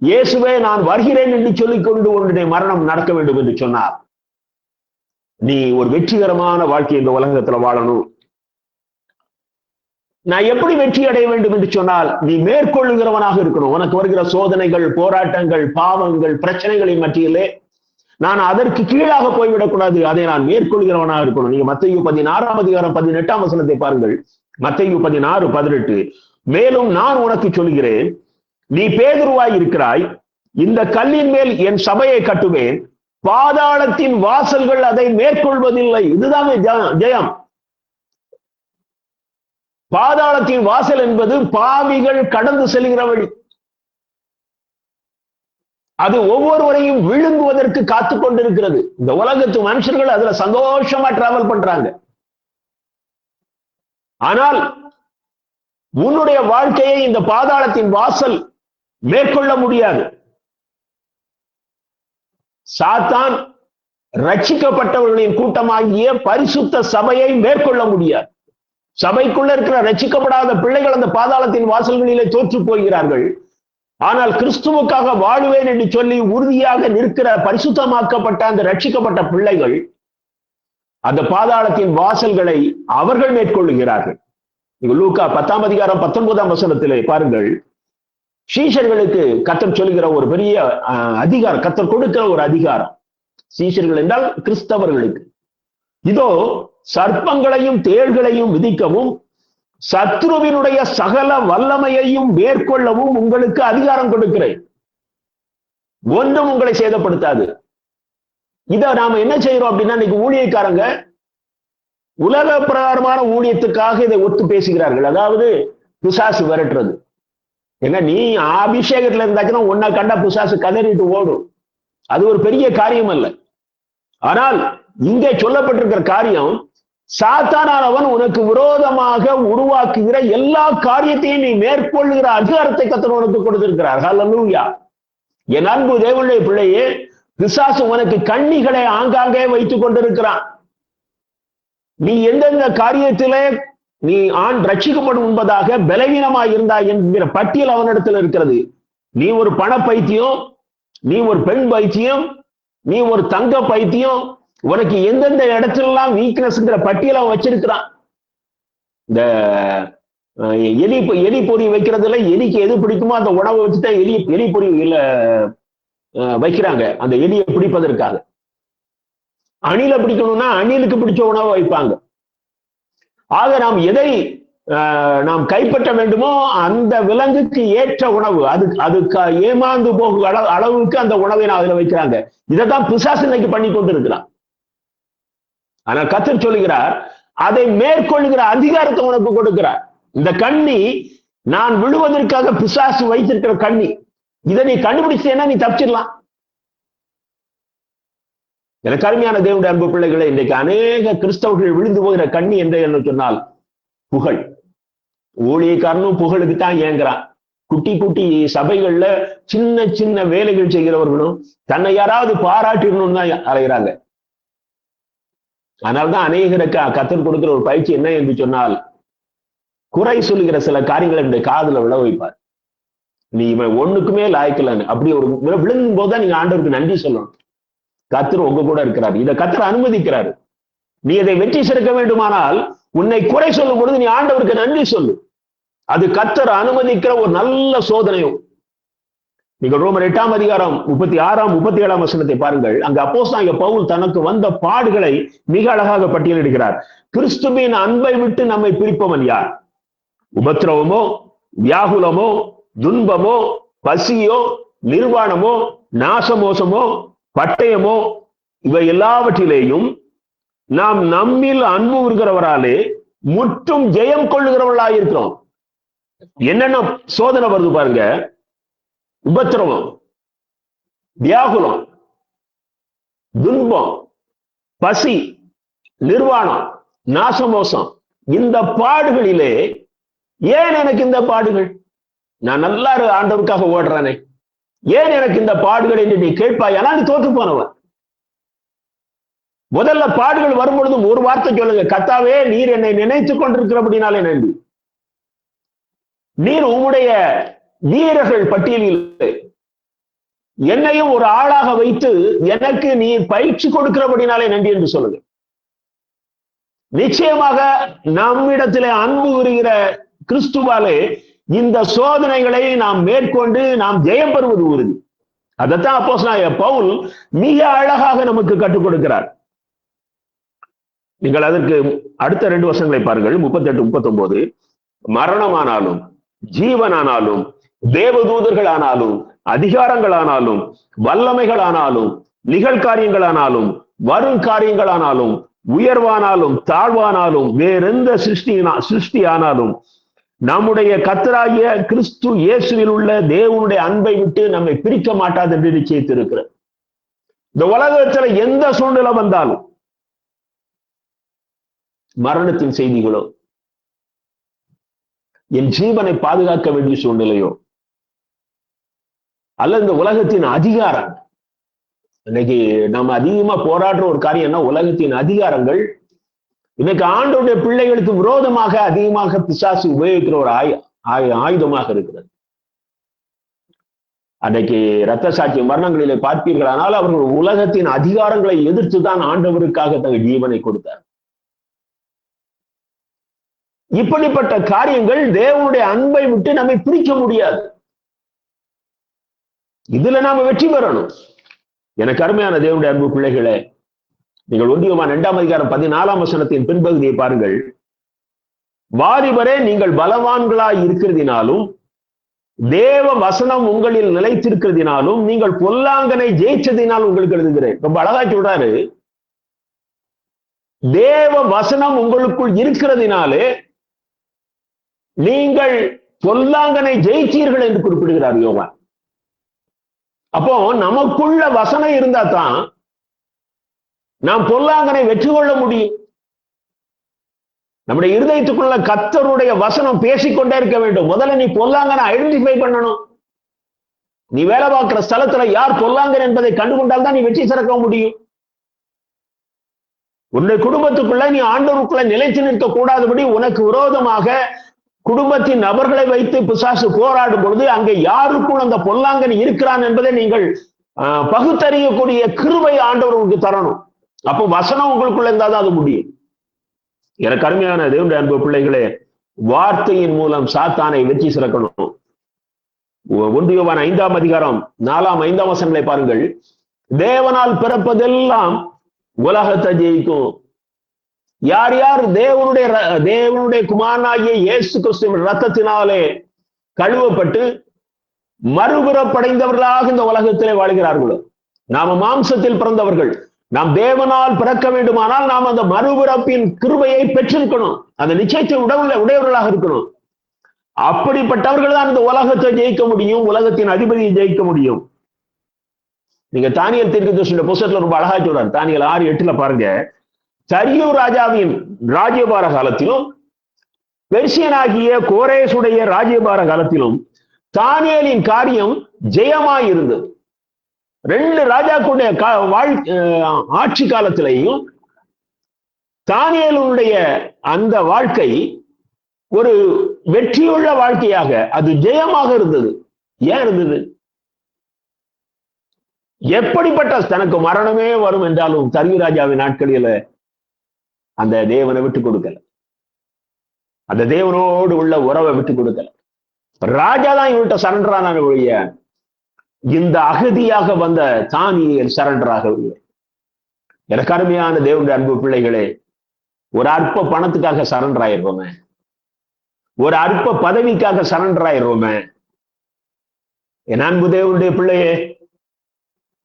இயேசுவே நான் வருகிறேன் என்று சொல்லிக் கொண்டு உன்னுடைய மரணம் நடக்க வேண்டும் என்று சொன்னார். நீ ஒரு வெற்றிகரமான வாழ்க்கை இந்த உலகத்துல வாழணும். நான் எப்படி வெற்றி அடைய வேண்டும் என்று சொன்னால், நீ மேற்கொள்ளுகிறவனாக இருக்கணும். உனக்கு வருகிற சோதனைகள், போராட்டங்கள், பாவங்கள், பிரச்சனைகளின் மத்தியிலே நான் அதற்கு கீழாக போய்விடக்கூடாது. அதை நான் மேற்கொள்கிறவனாக இருக்கணும். நீங்க மத்தேயு 16:18 பாருங்கள். மத்தேயு 16:18, மேலும் நான் உனக்கு சொல்கிறேன், நீ பேதுருவாய் இருக்கிறாய், இந்த கல்லின் மேல் என் சபையை கட்டுவேன், பாதாளத்தின் வாசல்கள் அதை மேற்கொள்வதில்லை. இதுதான் ஜெயம். பாதாளத்தின் வாசல் என்பது பாவிகள் கடந்து செல்கிற வழி. அது ஒவ்வொருவரையும் விழுங்குவதற்கு காத்து கொண்டிருக்கிறது. இந்த உலகத்து மனுஷர்கள் அதுல சந்தோஷமா டிராவல் பண்றாங்க. ஆனால் உன்னுடைய வாழ்க்கையை இந்த பாதாளத்தின் வாசல் மேற்கொள்ள முடியாது. சாத்தான் ரட்சிக்கப்பட்டவர்களின் கூட்டமாகிய பரிசுத்த சபையை மேற்கொள்ள முடியாது. சபைக்குள்ள இருக்கிற ரட்சிக்கப்படாத பிள்ளைகள் அந்த பாதாளத்தின் வாசல்களிலே தோற்று போகிறார்கள். ஆனால் கிறிஸ்துவுக்காக வாழுவேன் என்று சொல்லி உறுதியாக நிற்கிற பரிசுத்தமாக்கப்பட்ட அந்த ரட்சிக்கப்பட்ட பிள்ளைகள் அந்த பாதாளத்தின் வாசல்களை அவர்கள் மேற்கொள்ளுகிறார்கள். லூக்கா 10:19 பாருங்கள். சீஷர்களுக்கு கர்த்தர் சொல்லுகிற ஒரு பெரிய அதிகாரம், கர்த்தர் கொடுக்கிற ஒரு அதிகாரம். சீஷர்கள் என்றால் கிறிஸ்தவர்களுக்கு, இதோ சர்ப்பங்களையும் தேள்களையும் மிதிக்கவும் சத்ருவினுடைய சகல வல்லமையையும் மேற்கொள்ளவும் உங்களுக்கு அதிகாரம் கொடுக்கிறேன், ஒன்றும் உங்களை சேதப்படுத்தாது. இத நாம என்ன செய்யறோம் அப்படின்னா, இன்னைக்கு ஊழியக்காரங்க உலக பிரகாரமான ஊழியத்துக்காக இதை ஒத்து பேசுகிறார்கள். அதாவது பிசாசு விரட்டுறது. ஏங்க, நீ அபிஷேகத்துல இருந்தாச்சுன்னா உன்னை கண்டா பிசாசு கதறிட்டு ஓடும். அது ஒரு பெரிய காரியம் அல்ல. ஆனால் இங்கே சொல்லப்பட்டிருக்கிற காரியம், சாத்தானானவன் உனக்கு விரோதமாக உருவாக்குகிற எல்லா காரியத்தையும் நீ மேற்கொள்ளுகிற அதிகாரத்தை கர்த்தர் உனக்கு கொடுத்திருக்கிறார். ஹல்லேலூயா. என் அன்பு தேவனுடைய பிள்ளையே, பிசாசு உனக்கு கண்ணிகளை ஆங்காங்கே வைத்துக் கொண்டிருக்கிறான். நீ எந்தெந்த காரியத்திலே நீ ஆண் ரட்சிக்கப்படும் என்பதாக பலவீனமாய் இருந்தாய் என்கிற பட்டியல் அவனிடத்தில் இருக்கிறது. நீ ஒரு பண பைத்தியம், நீ ஒரு பெண் பைத்தியம், நீ ஒரு தங்க பைத்தியம், உனக்கு எந்தெந்த இடத்துல வீக்னஸ்ங்கிற பட்டியல் அவன் வச்சிருக்கிறான். இந்த எலி பொறி வைக்கிறதுல எலிக்கு எது பிடிக்குமோ அந்த உணவை வச்சுதான் எலி பொறி வைக்கிறாங்க, அந்த எலியை பிடிப்பதற்காக. அணிலை பிடிக்கணும்னா அணிலுக்கு பிடிச்ச உணவை வைப்பாங்க. ஆக நாம் எதை நாம் கைப்பற்ற வேண்டுமோ அந்த விலங்குக்கு ஏற்ற உணவு, அதுக்கு ஏமாந்து போகும் அளவுக்கு அந்த உணவை நான் அதுல வைக்கிறாங்க. இதைத்தான் பிசாசு இன்னைக்கு பண்ணி கொண்டு இருக்கிறான். ஆனால் கர்த்தர் சொல்லுகிறார், அதை மேற்கொள்ளுகிற அதிகாரத்தை உனக்கு கொடுக்கிறார். இந்த கண்ணி நான் விழுவதற்காக பிசாசு வைத்திருக்கிற கண்ணி, இதை நீ கண்டுபிடிச்சேன்னா நீ தப்பிச்சிடலாம். எனக்கு அருமையான தேவனுடைய அன்பு பிள்ளைகளை, இன்றைக்கு அநேக கிறிஸ்தவர்கள் விழுந்து போகிற கண்ணி என்று சொன்னால் புகழ். ஊழியக்காரனும் புகழுக்கு தான் ஏங்குறான். குட்டி குட்டி சபைகள்ல சின்ன சின்ன வேலைகள் செய்கிறவர்களும் தன்னை யாராவது பாராட்டிடணும்னு தான் அலைகிறாங்க. அதனால்தான் அநேகருக்கு கர்த்தர் கொடுக்கிற ஒரு பயிற்சி என்ன என்று சொன்னால், குறை சொல்லுகிற சில காரியங்களை என்னுடைய காதுல விழ வைப்பார். நீ இவன் ஒண்ணுக்குமே லாய்க்கலன்னு அப்படி ஒரு விழுங்கும் போதுதான் நீங்க ஆண்டவருக்கு நன்றி சொல்லணும். கர்த்தர் உங்க கூட இருக்கிறார், இதை கர்த்தர் அனுமதிக்கிறாரு. நீ இதை வெற்றி சிறக்க வேண்டுமானால் உன்னை குறை சொல்லும் பொழுது நீ ஆண்டவருக்கு நன்றி சொல்லு. அது கர்த்தர் அனுமதிக்கிற ஒரு நல்ல சோதனையும். நீங்கள் ரோமர் 8ஆம் அதிகாரம் 36, 37 வசனத்தை பாருங்கள். அங்க அப்போஸ்தலனாகிய பவுல் தனக்கு வந்த பாடுகளை மிக அழகாக பட்டியலிடுகிறார். கிறிஸ்துவின் அன்பை விட்டு நம்மை பிரிப்பவன் யார்? உபத்திரவமோ, வியாகுலமோ, துன்பமோ, பசியோ, நிர்வாணமோ, நாசமோசமோ, பட்டயமோ, இவை எல்லாவற்றிலேயும் நாம் நம்மில் அன்பு இருக்கிறவராலே முற்றும் ஜெயம் கொள்ளுகிறவர்களாயிருக்கிறோம். என்னென்ன சோதனை வருது பாருங்க. உபத்திரவம், வியாகுலம், துன்பம், பசி, நிர்வாணம், நாசமோசம், இந்த பாடுகளிலே ஏன் எனக்கு இந்த பாடுகள்? நான் நல்லா ஆண்டவருக்காக ஓடுறானே, ஏன் எனக்கு இந்த பாடுகள் என்று நீ கேட்பாய். ஆனால் நீ தோற்று போனவன். முதல்ல பாடுகள் வரும்பொழுதும் ஒரு வார்த்தை சொல்லுங்க, கர்த்தாவே நீர் என்னை நினைத்துக் கொண்டிருக்கிறபடினாலே நன்றி. நீர் உம்முடைய வீரர்கள் பட்டியலில் என்னையும் ஒரு ஆளாக வைத்து எனக்கு நீர் பயிற்சி கொடுக்கிறபடினாலே நன்றி என்று சொல்லுங்க. நிச்சயமாக நம்மிடத்திலே அன்பு வருகிற கிறிஸ்துவாலே இந்த சோதனைகளை நாம் மேற்கொண்டு நாம் ஜெயம் பெறுவது உறுதி. அதைத்தான் அப்போஸ்தலனாகிய பவுல் மிக அழகாக நமக்கு கற்றுக் கொடுக்கிறார். நீங்கள் அதற்கு அடுத்த 2 வசனங்களை பாருங்கள். 38, 39. மரணமானாலும் ஜீவனானாலும் தேவதூதர்கள் ஆனாலும் அதிகாரங்களானாலும் வல்லமைகளானாலும் நிகழ்காரியங்களானாலும் வரும் காரியங்களானாலும் உயர்வானாலும் தாழ்வானாலும் வேறெந்த சிருஷ்டியானாலும் நம்முடைய கர்த்தராகிய கிறிஸ்து இயேசுவில் உள்ள தேவனுடைய அன்பை விட்டு நம்மை பிரிக்க மாட்டாது என்று நிச்சயித்திருக்கிறார். இந்த உலகத்துல எந்த சூழ்நிலை வந்தாலும், மரணத்தின் செய்திகளோ, என் ஜீவனை பாதுகாக்க வேண்டிய சூழ்நிலையோ, அல்ல இந்த உலகத்தின் அதிகாரம், இன்னைக்கு நம்ம அதிகமா போராடுற ஒரு காரியம் என்ன? உலகத்தின் அதிகாரங்கள் இன்னைக்கு ஆண்டவருடைய பிள்ளைகளுக்கு விரோதமாக அதிகமாக பிசாசு உபயோகிக்கிற ஒரு ஆயுதமாக இருக்கிறது. அன்னைக்கு இரத்த சாட்சி மரணங்களிலே பார்ப்பீர்களானால் அவர்கள் உலகத்தின் அதிகாரங்களை எதிர்த்துதான் ஆண்டவருக்காக தங்கள் ஜீவனை கொடுத்தார். இப்படிப்பட்ட காரியங்கள் தேவனுடைய அன்பை விட்டு நம்மை பிரிக்க முடியாது. இதுல நாம வெற்றி பெறணும். எனக்கு அருமையான தேவனுடைய அன்பு பிள்ளைகளே, நீங்கள் 1 யோவான் 2ஆம் அதிகாரம் 14ஆம் வசனத்தின் பின்பகுதியை பாருங்கள். வாலிபரே, நீங்கள் பலவான்களாய் இருக்கிறதினாலும் தேவ வசனம் உங்களில் நிலைத்திருக்கிறதினாலும் நீங்கள் பொல்லாங்கனை ஜெயிச்சதினால் உங்களுக்கு எழுதுகிறேன். ரொம்ப அழகா சொல்றாரு. தேவ வசனம் உங்களுக்குள் இருக்கிறதினாலே நீங்கள் பொல்லாங்கனை ஜெயிச்சீர்கள் என்று குறிப்பிடுகிறார் யோவான். அப்போ நமக்குள்ள வசனம் இருந்தா தான் நாம் பொல்லாங்கனை வெற்றி கொள்ள முடியும். நம்முடைய இருதயத்துக்குள்ள கர்த்தருடைய வசனம் பேசிக்கொண்டே இருக்க வேண்டும். முதல்ல நீ பொல்லாங்கனை ஐடென்டிஃபை பண்ணணும். நீ வேலை பார்க்கிற ஸ்தலத்துல யார் பொல்லாங்கன் என்பதை கண்டுகொண்டால் தான் நீ வெற்றி சிறக்க முடியும். உன்னுடைய குடும்பத்துக்குள்ள நீ ஆண்டவருக்குள்ள நிலைத்து நிற்க கூடாதபடி உனக்கு விரோதமாக குடும்பத்தின் நபர்களை வைத்து பிசாசு போராடும் பொழுது அங்கே யாருக்குள் அந்த பொல்லாங்கன் இருக்கிறான் என்பதை நீங்கள் பகுத்தறியக்கூடிய கிருபை ஆண்டவர் உங்களுக்கு தரணும். அப்போ வசனம் உங்களுக்குள்ள இருந்தாதான் அது முடியும். எனக்கு அருமையான தேவனுடைய அன்பு பிள்ளைகளே, வார்த்தையின் மூலம் சாத்தானை வெற்றி சிறக்கணும். 1 யோவான் 5ஆம் அதிகாரம் 4-5 வசனங்களை பாருங்கள். தேவனால் பிறப்பதெல்லாம் உலகத்தை ஜெயிக்கும். யார் யார் தேவனுடைய குமாரனாகிய இயேசு கிறிஸ்துவின் ரத்தத்தினாலே கழுவப்பட்டு மறுபிறப்படைந்தவர்களாக இந்த உலகத்திலே வாழ்கிறார்களோ, நாம மாம்சத்தில் பிறந்தவர்கள், நாம் தேவனால் பிறக்க வேண்டுமானால் நாம் அந்த மறுபிறப்பின் கிருபையை பெற்றிருக்கணும். அந்த நிச்சயத்தை உடையவர்களாக இருக்கணும். அப்படிப்பட்டவர்கள் தான் இந்த உலகத்தை ஜெயிக்க முடியும், உலகத்தின் அதிபதியை ஜெயிக்க முடியும். நீங்க தானியேல் தீர்க்கதரிசியின் புத்தகத்துல ரொம்ப அழகா சொல்றாரு. தானியேல் 6:8 பாருங்க. தரியு ராஜாவின் ராஜ்யபார காலத்திலும் பெர்சியனாகிய கோரேசுடைய ராஜ்யபார காலத்திலும் தானியேலின் காரியம் ஜெயமாயிருந்தது. 2 ராஜாக்களுடைய ஆட்சி காலத்திலேயும் தானியேலுடைய அந்த வாழ்க்கை ஒரு வெற்றியுள்ள வாழ்க்கையாக, அது ஜெயமாக இருந்தது. ஏன் இருந்தது? எப்படிப்பட்ட தனக்கு மரணமே வரும் என்றாலும் தரியு ராஜாவின் நாட்களில அந்த தேவனை விட்டு கொடுக்கல, அந்த தேவனோடு உள்ள உறவை விட்டு கொடுக்கல. ராஜா தான் இவன்கிட்ட சரண்டரான ஒழிய இந்த அகதியாக வந்த தானியேல் சரண்டராக இல்லை. எனக்கு அருமையான தேவனுடைய அன்பு பிள்ளைகளே, ஒரு அற்ப பணத்துக்காக சரண்டர் ஆயிடுவோமே, ஒரு அற்ப பதவிக்காக சரண்டர் ஆயிடுவோமே. என் அன்பு தேவனுடைய பிள்ளையே,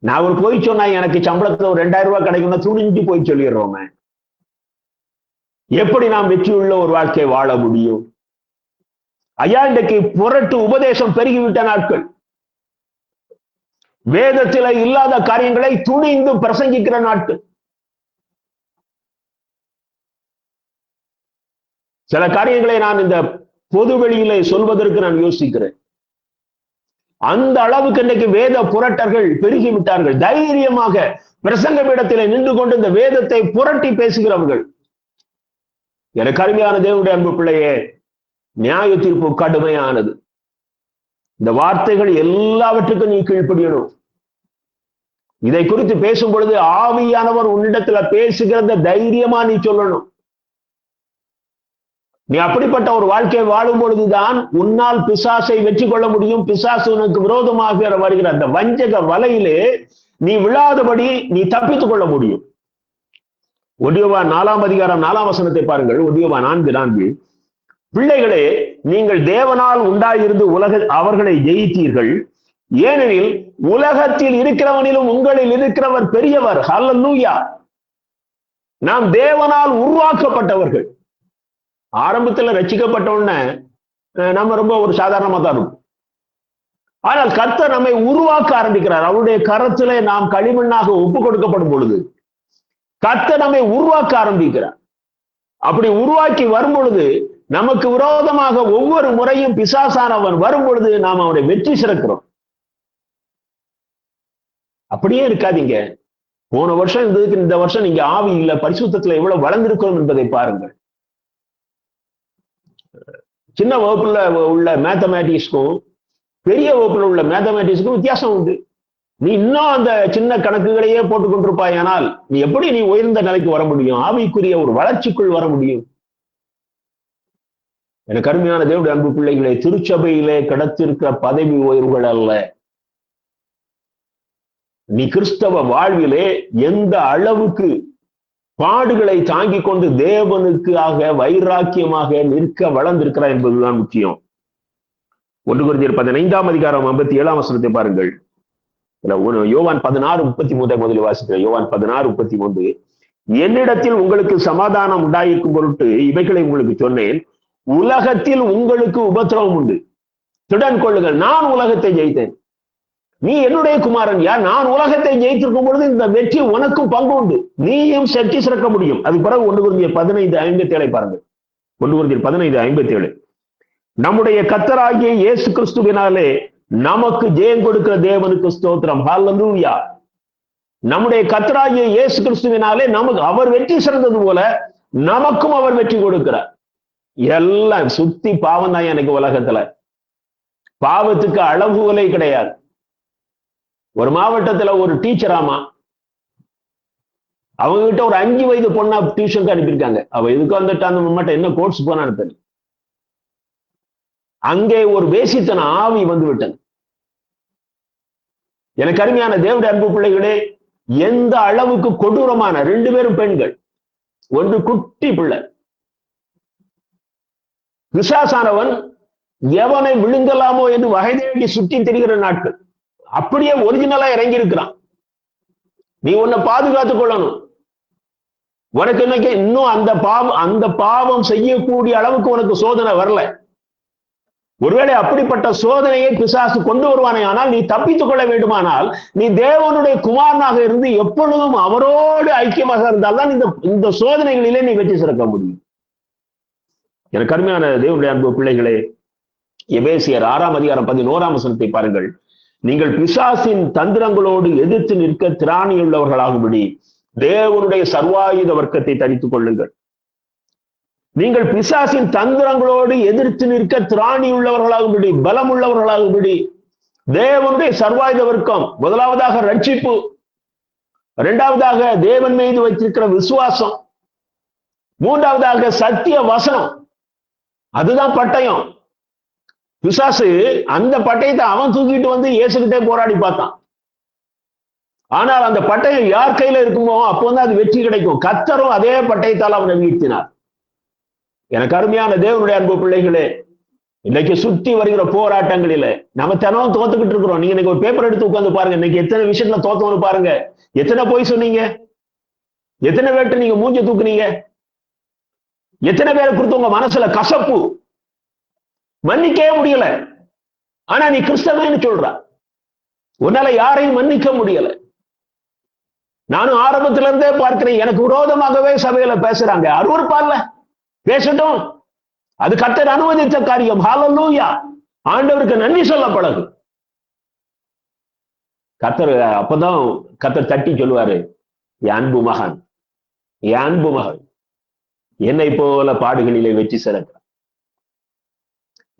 நான் ஒரு போய் சொன்னா எனக்கு சம்பளத்துல ஒரு 2000 ரூபாய் கிடைக்கும்னா துணிஞ்சு போய் சொல்லிடுறோமே. எப்படி நாம் வெற்றியுள்ள ஒரு வாழ்க்கை வாழ முடியும்? ஐயா, இன்றைக்கு புரட்டு உபதேசம் பெருகிவிட்ட நாட்கள். வேதத்தில இல்லாத காரியங்களை துணிந்து பிரசங்கிக்கிற நாட்கள். சில காரியங்களை நான் இந்த பொது வெளியில சொல்வதற்கு நான் யோசிக்கிறேன். அந்த அளவுக்கு இன்றைக்கு வேத புரட்டர்கள் பெருகி விட்டார்கள். தைரியமாக பிரசங்க பீடத்திலே நின்று கொண்டு இந்த வேதத்தை புரட்டி பேசுகிறவர்கள். எனக்கு அருமையான தேவனுடைய அன்பு பிள்ளையே, நியாய தீர்ப்பு கடுமையானது. இந்த வார்த்தைகள் எல்லாவற்றுக்கும் நீ கீழ்ப்படியணும். இதை குறித்து பேசும் பொழுது ஆவியானவர் உன்னிடத்துல பேசுகிறத தைரியமா நீ சொல்லணும். நீ அப்படிப்பட்ட ஒரு வாழ்க்கை வாழும் பொழுதுதான் உன்னால் பிசாசை வெற்றி கொள்ள முடியும். பிசாசு உனக்கு விரோதமாக வருகிற அந்த வஞ்சக வலையிலே நீ விழாதபடி நீ தப்பித்துக் கொள்ள முடியும். 1 யோவான் 4ஆம் அதிகாரம் 4ஆம் வசனத்தை பாருங்கள். 1 யோவான் 4:4, பிள்ளைகளே, நீங்கள் தேவனால் உண்டாயிருந்து அவர்களை ஜெயித்தீர்கள். ஏனெனில் உலகத்தில் இருக்கிறவனிலும் உங்களில் இருக்கிறவர் பெரியவர். ஹல்லேலூயா. நாம் தேவனால் உருவாக்கப்பட்டவர்கள். ஆரம்பத்துல ரட்சிக்கப்பட்ட உடனே நம்ம ரொம்ப ஒரு சாதாரணமா தான் இருக்கும். ஆனால் கர்த்தர் நம்மை உருவாக்க ஆரம்பிக்கிறார். அவருடைய கரத்திலே நாம் களிமண்ணாக ஒப்பு கொடுக்கப்படும் பொழுது கர்த்தர் நம்மை உருவாக்க ஆரம்பிக்கிறார். அப்படி உருவாக்கி வரும் பொழுது நமக்கு விரோதமாக ஒவ்வொரு முறையும் பிசாசானவன் வரும் பொழுது நாம் அவனை வெற்றி சிறக்கிறோம். அப்படியே இருக்காதீங்க. போன வருஷம் இருந்ததுக்கு இந்த வருஷம் நீங்க ஆவியில பரிசுத்தத்துல எவ்வளவு வளர்ந்திருக்கிறோம் என்பதை பாருங்கள். சின்ன வகுப்புல உள்ள மேத்தமேட்டிக்ஸ்க்கும் பெரிய வகுப்புல உள்ள மேத்தமேட்டிக்ஸ்க்கும் வித்தியாசம் உண்டு. நீ இன்னும் அந்த சின்ன கணக்குகளையே போட்டுக் கொண்டிருப்பாயானால் நீ எப்படி நீ உயர்ந்த நிலைக்கு வர முடியும்? ஆவிக்குரிய ஒரு வளர்ச்சிக்குள் வர முடியும். எனக்கு அருமையான தேவனுடைய அன்பு பிள்ளைகளே, திருச்சபையிலே கிடைத்திருக்கிற பதவி உயர்வுகள் அல்ல. நீ கிறிஸ்தவ வாழ்விலே எந்த அளவுக்கு பாடுகளை தாங்கிக் கொண்டு தேவனுக்காக வைராக்கியமாக நிற்க வளர்ந்திருக்கிறார் என்பதுதான் முக்கியம். 1 கொரிந்தியர் 15ஆம் அதிகாரம் 57ஆம் வசனத்தை பாருங்கள். யோவான் 16:33 முதலில் வாசிக்கிறேன். யோவான் 16:33, என்னிடத்தில் உங்களுக்கு சமாதானம் உண்டாயிருக்கும் பொருட்டு இவைகளை உங்களுக்கு சொன்னேன். உலகத்தில் உங்களுக்கு உபத்திரவம் உண்டு, திடன் கொள்ளுங்கள், நான் உலகத்தை ஜெயித்தேன். நீ என்னுடைய குமாரன். யார்? நான் உலகத்தை ஜெயித்திருக்கும் பொழுது இந்த வெற்றி உனக்கும் பங்கு உண்டு, நீயும் செட்டி சிறக்க முடியும். அது பிறகு 1 கொரிந்தியர் 15:57 பாருங்கள். 1 கொரிந்தியர் 15:57, நம்முடைய கர்த்தராகிய இயேசு கிறிஸ்துவினாலே நமக்கு ஜெயம் கொடுக்கிற தேவனுக்கு ஸ்தோத்திரம். ஹல்லேலூயா. நம்முடைய கர்த்தராகிய இயேசு கிறிஸ்துவினாலே நமக்கு அவர் வெற்றி சிறந்தது போல நமக்கும் அவர் வெற்றி கொடுக்கிறார். எல்லாம் சுத்தி பாவம் தான் எனக்கு உலகத்துல. பாவத்துக்கு அளவுகளே கிடையாது. ஒரு மாவட்டத்துல ஒரு டீச்சராமா, அவங்க கிட்ட ஒரு 5 வயது பொண்ணா டியூஷனுக்கு அனுப்பியிருக்காங்க. அவ எதுக்கு வந்துட்டு அந்த மட்டும் என்ன கோர்ஸ் போனான்னு தெரியல. அங்கே ஒரு வேசித்தன ஆவி வந்து விட்டது. எனக்கு அருமையான தேவனுடைய அன்பு பிள்ளைகளே, எந்த அளவுக்கு கொடூரமான 2 பேரும் பெண்கள், ஒன்று குட்டி பிள்ளை. பிசாசானவன் எவனை விழுங்கலாமோ என்று வகை தேடி சுற்றி திரிகிற நாட்கள். அப்படியே ஒரிஜினலா இறங்கி இருக்கிறான். நீ உன்னை பாதுகாத்துக் கொள்ளணும். உனக்கு இன்னைக்கு இன்னும் அந்த பாவம் செய்யக்கூடிய அளவுக்கு உனக்கு சோதனை வரல. ஒருவேளை அப்படிப்பட்ட சோதனையை பிசாசு கொண்டு வருவானே, ஆனால் நீ தப்பித்துக் கொள்ள வேண்டுமானால் நீ தேவனுடைய குமாரனாக இருந்து எப்பொழுதும் அவரோடு ஐக்கியமாக இருந்தால்தான் இந்த சோதனைகளிலே நீ வெற்றி சிறக்க முடியும். எனக்கு அருமையான தேவனுடைய அன்பு பிள்ளைகளே, எபேசியர் 6ஆம் அதிகாரம் 11ஆம் வசனத்தை பாருங்கள். நீங்கள் பிசாசின் தந்திரங்களோடு எதிர்த்து நிற்க திராணியுள்ளவர்களாகும்படி தேவனுடைய சர்வாயுத வர்க்கத்தை தரித்துக் கொள்ளுங்கள். நீங்கள் பிசாசின் தந்திரங்களோடு எதிர்த்து நிற்க திராணி உள்ளவர்களாகும்படி, பலம் உள்ளவர்களாகும்படி தேவனுடைய சர்வாயுத வர்க்கம். முதலாவதாக ரட்சிப்பு, இரண்டாவதாக தேவன் மீது வைத்திருக்கிற விசுவாசம், மூன்றாவதாக சத்திய வசனம். அதுதான் பட்டயம். பிசாசு அந்த பட்டயத்தை அவன் தூக்கிட்டு வந்து இயேசுகிட்டே போராடி பார்த்தான். ஆனால் அந்த பட்டயம் யார் கையில இருக்குமோ அப்போ வந்து அது வெற்றி கிடைக்கும். கர்த்தரும் அதே பட்டயத்தால் அவனை வீழ்த்தினார். எனக்கு அருமையான தேவனுடைய அன்பு பிள்ளைகளே, இன்னைக்கு சுற்றி வருகிற போராட்டங்களில நம்ம தினம் தோத்துக்கிட்டு இருக்கிறோம். நீங்க இன்னைக்கு ஒரு பேப்பர் எடுத்து உட்கார்ந்து பாருங்க, இன்னைக்கு எத்தனை விஷயத்துல தோத்தோன்னு பாருங்க. எத்தனை போய் சொன்னீங்க, எத்தனை பேர்ட்டு நீங்க மூஞ்ச தூக்குனீங்க, எத்தனை பேரை குறித்து உங்க மனசுல கசப்பு, மன்னிக்கவே முடியல. ஆனா நீ கிறிஸ்தவன்னு சொல்ற, உன்னால யாரையும் மன்னிக்க முடியல. நானும் ஆரம்பத்தில இருந்தே பார்க்கிறேன், எனக்கு விரோதமாகவே சபையில பேசுறாங்க. அருவருப்பால்ல, பேசட்டும், அது கர்த்தர் அனுமதித்த காரியம். ஹல்லேலூயா, ஆண்டவருக்கு நன்றி சொல்ல பழகு. கர்த்தர் அப்பதான் கர்த்தர் தட்டி சொல்லுவாரு, என் அன்பு மகன், என் அன்பு மகன் என்னை போல பாடுகளிலே வெற்றி சிறக்க.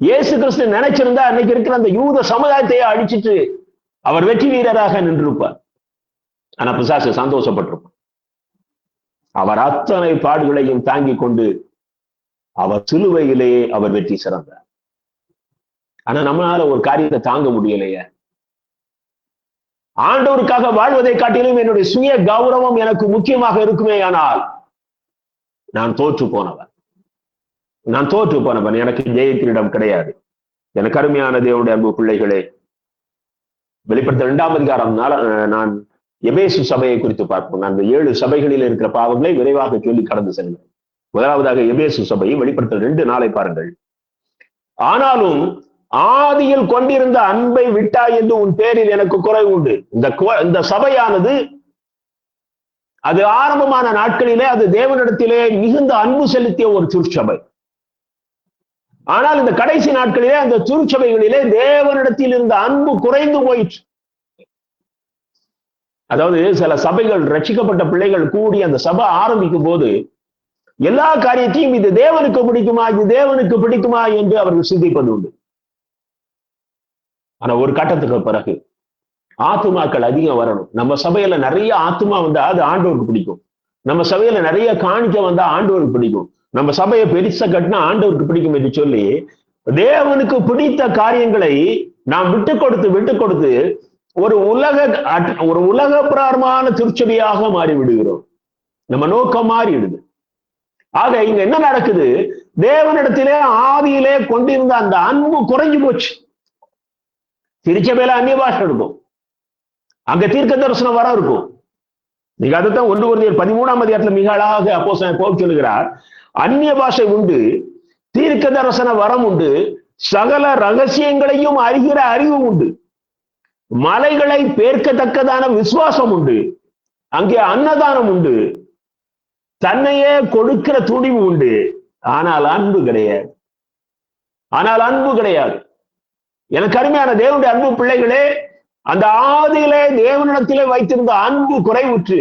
இயேசு கிறிஸ்து நினைச்சிருந்தா அன்னைக்கு இருக்கிற அந்த யூத சமுதாயத்தையே அழிச்சிட்டு அவர் வெற்றி வீரராக நின்றிருப்பார். ஆனா பிசாசு சந்தோஷப்பட்டிருப்பார். அவர் அத்தனை பாடுகளையும் தாங்கிக் கொண்டு அவர் சிலுவையிலேயே அவர் வெற்றி சிறந்தார். ஆனா நம்மளால ஒரு காரியத்தை தாங்க முடியலையே. ஆண்டவருக்காக வாழ்வதை காட்டிலும் என்னுடைய சுய கௌரவம் எனக்கு முக்கியமாக இருக்குமே, ஆனால் நான் தோற்று போனவன். எனக்கு ஜெயத்தினிடம் கிடையாது. எனக்கு அருமையான தேவனுடைய அன்பு பிள்ளைகளே, வெளிப்படுத்த 2ஆம் அதிகாரம் நான் எபேசு சபையை குறித்து பார்ப்போம். நான் இந்த 7 சபைகளில் இருக்கிற பாவங்களை விரைவாக சொல்லி கடந்து செல்கிறேன். முதலாவதாக எபேசு சபை, வெளிப்படுத்த 2:4 பாருங்கள். ஆனாலும் ஆதியில் கொண்டிருந்த அன்பை விட்டாய் என்று உன் பேரில் எனக்கு குறை உண்டு. இந்த சபையானது அது ஆரம்பமான நாட்களிலே அது தேவனிடத்திலே மிகுந்த அன்பு செலுத்திய ஒரு திருச்சபை. ஆனால் இந்த கடைசி நாட்களிலே அந்த திருச்சபைகளிலே தேவனிடத்தில் இருந்த அன்பு குறைந்து போயிற்று. அதாவது சில சபைகள், ரட்சிக்கப்பட்ட பிள்ளைகள் கூடி அந்த சபை ஆரம்பிக்கும் போது எல்லா காரியத்தையும் இது தேவனுக்கு பிடிக்குமா, இது தேவனுக்கு பிடிக்குமா என்று அவர்கள் சிந்திப்பது உண்டு. ஆனா ஒரு கட்டத்துக்கு பிறகு ஆத்துமாக்கள் அதிகம் வரணும். நம்ம சபையில நிறைய ஆத்துமா வந்தா அது ஆண்டவருக்கு பிடிக்கும். நம்ம சபையில நிறைய காணிக்க வந்தா ஆண்டவருக்கு பிடிக்கும். நம்ம சபையை பெருசா கட்டினா ஆண்டவருக்கு பிடிக்கும் என்று சொல்லி தேவனுக்கு பிடித்த காரியங்களை நாம் விட்டு கொடுத்து ஒரு உலக பிரகாரமான திருச்சபையாக மாறி விடுகிறோம். நம்ம நோக்கம் மாறிடுது. ஆக இங்க என்ன நடக்குது? தேவனிடத்திலே ஆதியிலே கொண்டிருந்த அந்த அன்பு குறைஞ்சு போச்சு. திருச்சபையில அந்நிய பாஷை இருக்கும், அங்க தீர்க்க தரிசனம் வர இருக்கும். நீங்க அதைத்தான் 1 கொரிந்தியர் 13ஆம் அதிகாரத்துல மிக அழகாக அப்போஸ்தலன் பவுல் சொல்லுகிறார், அந்நிய பாஷை உண்டு, தீர்க்க தரிசன வரம் உண்டு, சகல ரகசியங்களையும் அறிகிற அறிவு உண்டு, மலைகளை பேர்க்கத்தக்கதான விசுவாசம் உண்டு, அங்கே அன்னதானம் உண்டு, தன்னையே கொடுக்கிற துணிவு உண்டு. ஆனால் அன்பு கிடையாது. எனக்கு அருமையான தேவனுடைய அன்பு பிள்ளைகளே, அந்த ஆதியிலே தேவனிடத்திலே வைத்திருந்த அன்பு குறைவுற்று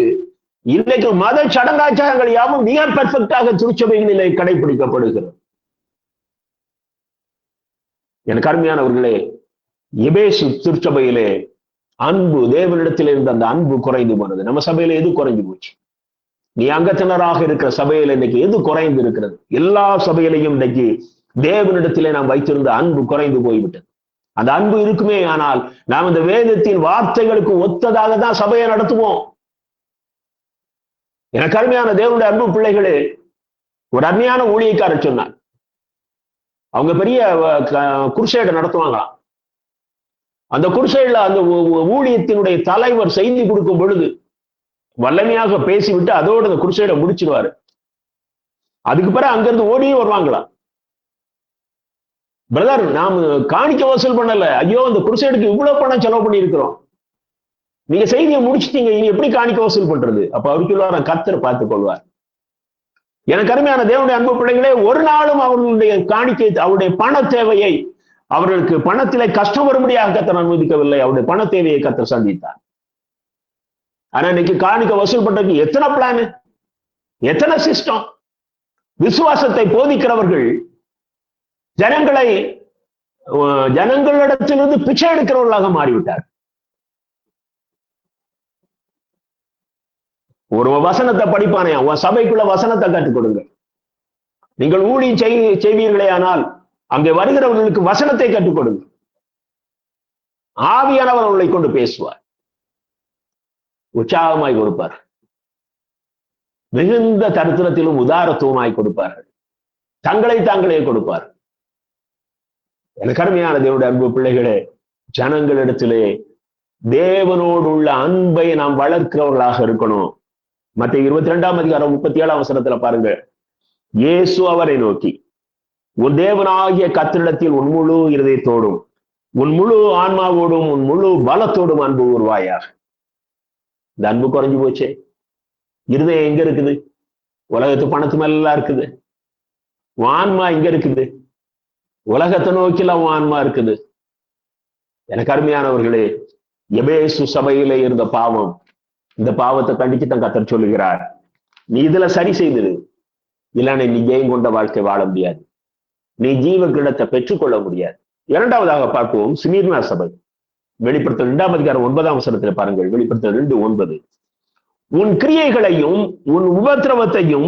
இன்றைக்கு மத சடங்காச்சாரங்கள் யாவும் மிக பெர்ஃபெக்டாக திருச்சபைகளிலே கடைபிடிக்கப்படுகிறது. எனக்கு அருமையானவர்களே, எபேசு திருச்சபையிலே அன்பு, தேவனிடத்தில் இருந்த அந்த அன்பு குறைந்து போனது. நம்ம சபையில எது குறைஞ்சு போச்சு? நீ அங்கத்தினராக இருக்கிற சபையில இன்னைக்கு எது குறைந்து இருக்கிறது? எல்லா சபையிலையும் இன்னைக்கு தேவனிடத்திலே நாம் வைத்திருந்த அன்பு குறைந்து போய்விட்டது. அந்த அன்பு இருக்குமே, ஆனால் நாம் இந்த வேதத்தின் வார்த்தைகளுக்கு ஒத்ததாக தான் சபையை நடத்துவோம். எனக்கு அருமையான தேவனுடைய அன்பு பிள்ளைகளே, ஒரு அருமையான ஊழியக்காரர் சொன்னார். அவங்க பெரிய குருசேடை நடத்துவாங்களாம். அந்த குருசேட்ல அந்த ஊழியத்தினுடைய தலைவர் செய்தி கொடுக்கும் பொழுது வல்லமையாக பேசிவிட்டு அதோடு அந்த குருசேடை முடிச்சிருவாரு. அதுக்கு பிறகு அங்கிருந்து ஓடியே வருவாங்களாம். பிரதர், நாம் காணிக்க வசூல் பண்ணல, ஐயோ இந்த குருசேடுக்கு இவ்வளவு பணம் செலவு பண்ணி இருக்கிறோம், நீங்க செய்தியை முடிச்சிட்டீங்க, இனி எப்படி காணிக்க வசூல் பண்றது? அப்ப அவர் சொல்லுவார், கர்த்தர் பார்த்துக் கொள்வார். எனக்கு அருமையான தேவனுடைய அன்பு பிள்ளைகளே, ஒரு நாளும் அவர்களுடைய காணிக்கை, அவருடைய பண தேவையை, அவர்களுக்கு பணத்திலே கஷ்டம் வரும்படியாக கர்த்தர் அனுமதிக்கவில்லை. அவருடைய பண தேவையை கர்த்தர் சந்தித்தார். ஆனா இன்னைக்கு காணிக்க வசூல் பண்றதுக்கு எத்தனை பிளான், எத்தனை சிஸ்டம். விசுவாசத்தை போதிக்கிறவர்கள் ஜனங்களிடத்திலிருந்து பிச்சை எடுக்கிறவர்களாக மாறிவிட்டார். ஒரு வசனத்தை படிப்பானே, உன் சபைக்குள்ள வசனத்தை கற்றுக் கொடுங்க. நீங்கள் ஊழியம் செய்வீர்களே ஆனால் அங்கே வருகிறவர்களுக்கு வசனத்தை கற்றுக் கொடுங்க. ஆவியானவர் அவர்களை கொண்டு பேசுவார், உற்சாகமாய் கொடுப்பார், மிகுந்த தரித்திரத்திலும் உதாரத்துவமாய் கொடுப்பார்கள், தங்களை தாங்களே கொடுப்பார். எனக்கு அருமையான தேவனுடைய அன்பு பிள்ளைகளே, ஜனங்களிடத்திலே தேவனோடு உள்ள அன்பை நாம் வளர்க்கிறவர்களாக இருக்கணும். மத்திய 22:37 பாருங்க, இயேசு அவரை நோக்கி, உன் தேவனாகிய கர்த்தரிடத்தில் உன் முழு இருதயத்தோடும் உன் முழு ஆன்மாவோடும் உன் முழு பலத்தோடும் அன்பு உருவாயாக. இந்த அன்பு குறைஞ்சு போச்சே. இருதயம் எங்க இருக்குது? உலகத்து பணத்து மேல இருக்குது. ஆன்மா எங்க இருக்குது? உலகத்தை நோக்கில ஆன்மா இருக்குது. எனக்கு அருமையானவர்களே, எபேசு சபையிலே இருந்த பாவம், இந்த பாவத்தை கண்டிச்சுதான் கர்த்தர் சொல்லுகிறார், நீ இதுல சரி செய்திரு, இல்லைன்னா நீ ஜெயம் கொண்ட வாழ்க்கை வாழ முடியாது, நீ ஜீவ கிரீடத்தை பெற்றுக்கொள்ள முடியாது. இரண்டாவதாக பார்ப்போம், ஸ்மிர்னா சபை. வெளிப்படுத்தல் 2:9 பாருங்கள். வெளிப்படுத்தல் 2:9, உன் கிரியைகளையும் உன் உபத்திரவத்தையும்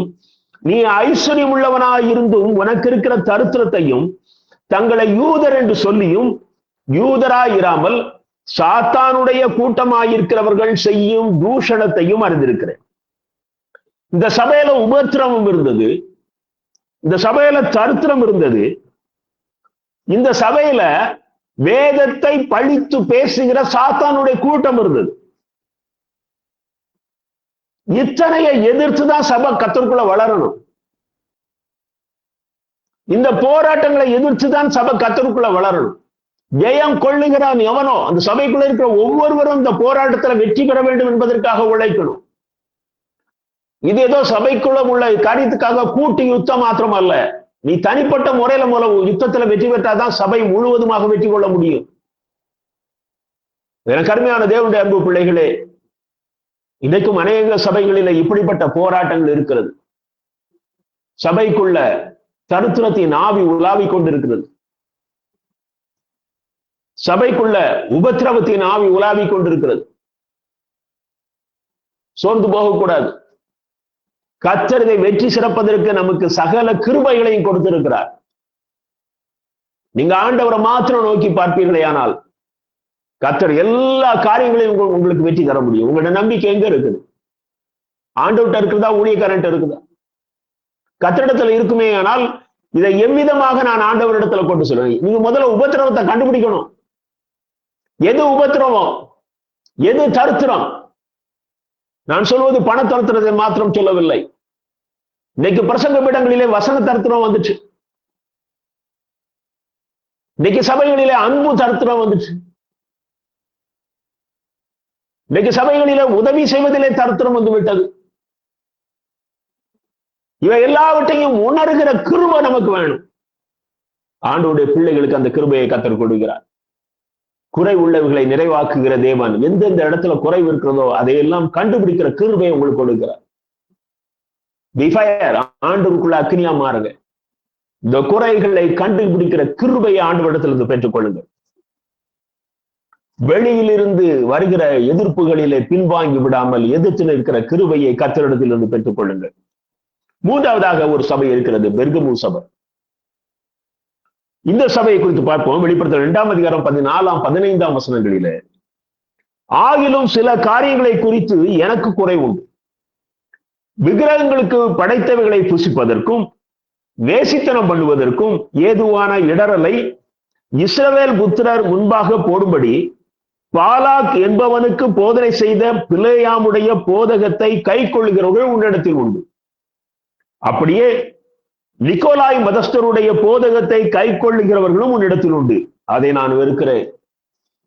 நீ ஐஸ்வர்யம் உள்ளவனாய் இருந்தும் உனக்கு இருக்கிற தரித்திரத்தையும் தங்களை யூதர் என்று சொல்லியும் யூதராயிராமல் சாத்தானுடைய கூட்டமாயிருக்கிறவர்கள் செய்யும் தூஷணத்தையும் அறிந்திருக்கிறேன். இந்த சபையில உபத்திரவம் இருந்தது, இந்த சபையில தரித்திரம் இருந்தது, இந்த சபையில வேதத்தை பழித்து பேசுகிற சாத்தானுடைய கூட்டம் இருந்தது. இத்தனையை எதிர்த்துதான் சபை கர்த்தருக்குள்ள வளரணும். இந்த போராட்டங்களை எதிர்த்துதான் சபை கர்த்தருக்குள்ள வளரணும். ஜெயம் கொள்ளுகிறான் எவனோ, அந்த சபைக்குள்ள இருக்கிற ஒவ்வொருவரும் இந்த போராட்டத்துல வெற்றி பெற வேண்டும் என்பதற்காக உழைக்கணும். இது ஏதோ சபைக்குள்ள உள்ள காரியத்துக்காக கூட்டு யுத்தம் மாத்திரம் அல்ல. நீ தனிப்பட்ட முறையில மூலம் யுத்தத்துல வெற்றி பெற்றாதான் சபை முழுவதுமாக வெற்றி கொள்ள முடியும். எனக்கு அருமையான தேவனுடைய அன்பு பிள்ளைகளே, இன்றைக்கும் அநேக சபைகளில இப்படிப்பட்ட போராட்டங்கள் இருக்கிறது. சபைக்குள்ள தரித்திரத்தின் ஆவி உலாவிக் கொண்டிருக்கிறது. சபைக்குள்ள உபத்திரவத்தின் ஆவி உலாவிக் கொண்டிருக்கிறது. சோர்ந்து போகக்கூடாது. கர்த்தர் இதை வெற்றி சிறப்பதற்கு நமக்கு சகல கிருபைகளையும் கொடுத்திருக்கிறார். நீங்க ஆண்டவரை மாத்திரம் நோக்கி பார்ப்பீர்களே ஆனால் கர்த்தர் எல்லா காரியங்களையும் உங்களுக்கு வெற்றி தர முடியும். உங்களோட நம்பிக்கை எங்க இருக்குது? ஆண்டவர்கிட்ட இருக்குதா, ஊழியக்காரன்ட்ட இருக்குதா? கர்த்தரிடத்துல இருக்குமே ஆனால் இதை எவ்விதமாக நான் ஆண்டவரிடத்துல கொண்டு சொல்லுவேன். நீங்க முதல்ல உபத்திரவத்தை கண்டுபிடிக்கணும். எது உபத்திரவம், எது தரித்திரம்? நான் சொல்வது பண தரித்திரத்தை மாத்திரம் சொல்லவில்லை. இன்னைக்கு பிரசங்க பீடங்களிலே வசன தரித்திரம் வந்துச்சு. இன்னைக்கு சபைகளிலே அன்பு தரித்திரம் வந்துச்சு. இன்னைக்கு சபைகளிலே உதவி செய்வதிலே தரித்திரம் வந்து விட்டது. இவை எல்லாவற்றையும் உணர்கிற கிருபை நமக்கு வேணும். ஆண்டவருடைய பிள்ளைகளுக்கு அந்த கிருபையை கர்த்தர் கொடுக்கிறார். குறை உள்ளவர்களை நிறைவாக்குகிற தேவன். எந்தெந்த இடத்துல குறைவு இருக்கிறதோ அதையெல்லாம் கண்டுபிடிக்கிற கிருபையை உங்களுக்கு கொடுக்கிறார். ஆண்டுக்குள்ள அக்னியா மாறுங்க. இந்த குறைகளை கண்டுபிடிக்கிற கிருபையை ஆண்டவரிடத்திலிருந்து பெற்றுக் கொள்ளுங்கள். வெளியிலிருந்து வருகிற எதிர்ப்புகளிலே பின்வாங்கி விடாமல் எதிர்த்து நிற்கிற கிருபையை கர்த்தரிடத்திலிருந்து பெற்றுக் கொள்ளுங்கள். மூன்றாவதாக ஒரு சபை இருக்கிறது, பெர்கமு சபை. இந்த சபையை குறித்து பார்ப்போம். வெளிப்படுத்தல் 2ஆம் அதிகாரம் 14, 15 வசனங்களிலே, ஆகிலும் சில காரியங்களை குறித்து எனக்கு குறை உண்டு. விக்கிரகங்களுக்கு படைத்தவைகளை புசிப்பதற்கும் வேசித்தனம் பண்ணுவதற்கும் ஏதுவான இடரலை இஸ்ரவேல் புத்திரர் முன்பாக போடும்படி பாலாக் என்பவனுக்கு போதனை செய்த பிலேயாமுடைய போதகத்தை கை கொள்ளுகிறவர்கள் உன்னிடத்தில் உண்டு. அப்படியே நிக்கோலாய் மதஸ்தருடைய போதகத்தை கை கொள்ளுகிறவர்களும் உன்னிடத்தில் உண்டு. அதை நான் வெறுக்கிறேன்.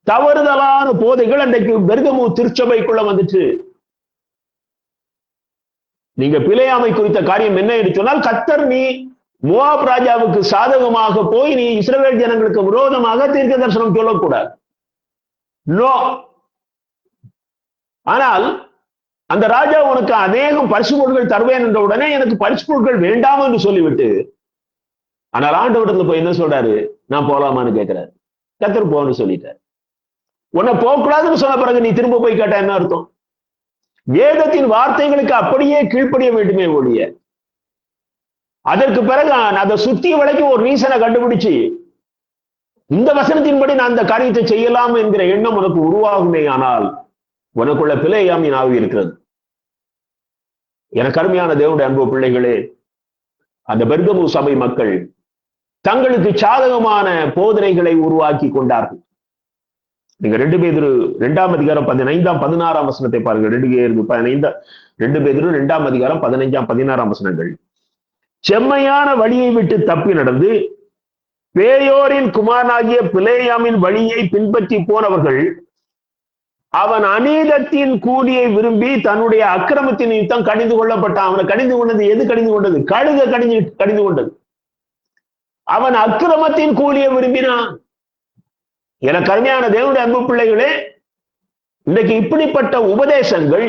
தவறுதலான போதைகள் அன்றைக்கு பெர்கமு திருச்சபைக்குள்ள வந்துச்சு. நீங்க பிலேயாமை குறித்த காரியம் என்ன என்று சொன்னால், கர்த்தர் நீ மோவாப் ராஜாவுக்கு சாதகமாக போய் நீ இஸ்ரவேல் ஜனங்களுக்கு விரோதமாக தீர்க்க தரிசனம் சொல்லக்கூடாது. நோ. ஆனால் அந்த ராஜா உனக்கு அநேகம் பரிசு பொருட்கள் தருவேன் என்ற உடனே எனக்கு பரிசு பொருட்கள் வேண்டாம் என்று சொல்லிவிட்டு, ஆனால் ஆண்டவரிடத்துல போய் என்ன சொல்றாரு, நான் போலாமான்னு கேட்கிறாரு. கர்த்தர் போன்னு சொல்லிட்டார். உன்னை போகக்கூடாதுன்னு சொன்ன பிறகு நீ திரும்ப போய் கேட்டா என்ன அர்த்தம்? வேதத்தின் வார்த்தைகளுக்கு அப்படியே கீழ்ப்படிய வேண்டுமே ஒழிய, அதற்கு பிறகு அதை சுத்திய வரைக்கும் ஒரு ரீசனை கண்டுபிடிச்சு இந்த வசனத்தின்படி நான் அந்த காரியத்தை செய்யலாம் என்கிற எண்ணம் உனக்கு உருவாகுமே, ஆனால் உனக்குள்ள பிலேயாமின் ஆவி இருக்கிறது. எனக்கு அருமையான தேவனுடைய அன்பு பிள்ளைகளே, அந்த பெர்கமு சபை மக்கள் தங்களுக்கு சாதகமான போதனைகளை உருவாக்கி கொண்டார்கள். நீங்க 2 பேதுரு 2ஆம் அதிகாரம் 15, 16 வசனத்தை பாருங்க. 2 பேதுரு 2ஆம் அதிகாரம் 15, 16 வசனங்கள். செம்மையான வழியை விட்டு தப்பி நடந்து பேயோரின் குமாரனாகிய பிலேயாமின் வழியை பின்பற்றி போனவர்கள் அவன் அநீதத்தின் கூலியை விரும்பி தன்னுடைய அக்கிரமத்தின் நிமித்தம் கடிந்து கொள்ளப்பட்டான். அவனை கடிந்து கொண்டது எது? கடிந்து கொண்டது கழுக கடிந்து கொண்டது. அவன் அக்கிரமத்தின் கூலியை விரும்பினான். எனக்கு அருமையான தேவனுடைய அன்பு பிள்ளைகளே, இன்றைக்கு இப்படிப்பட்ட உபதேசங்கள்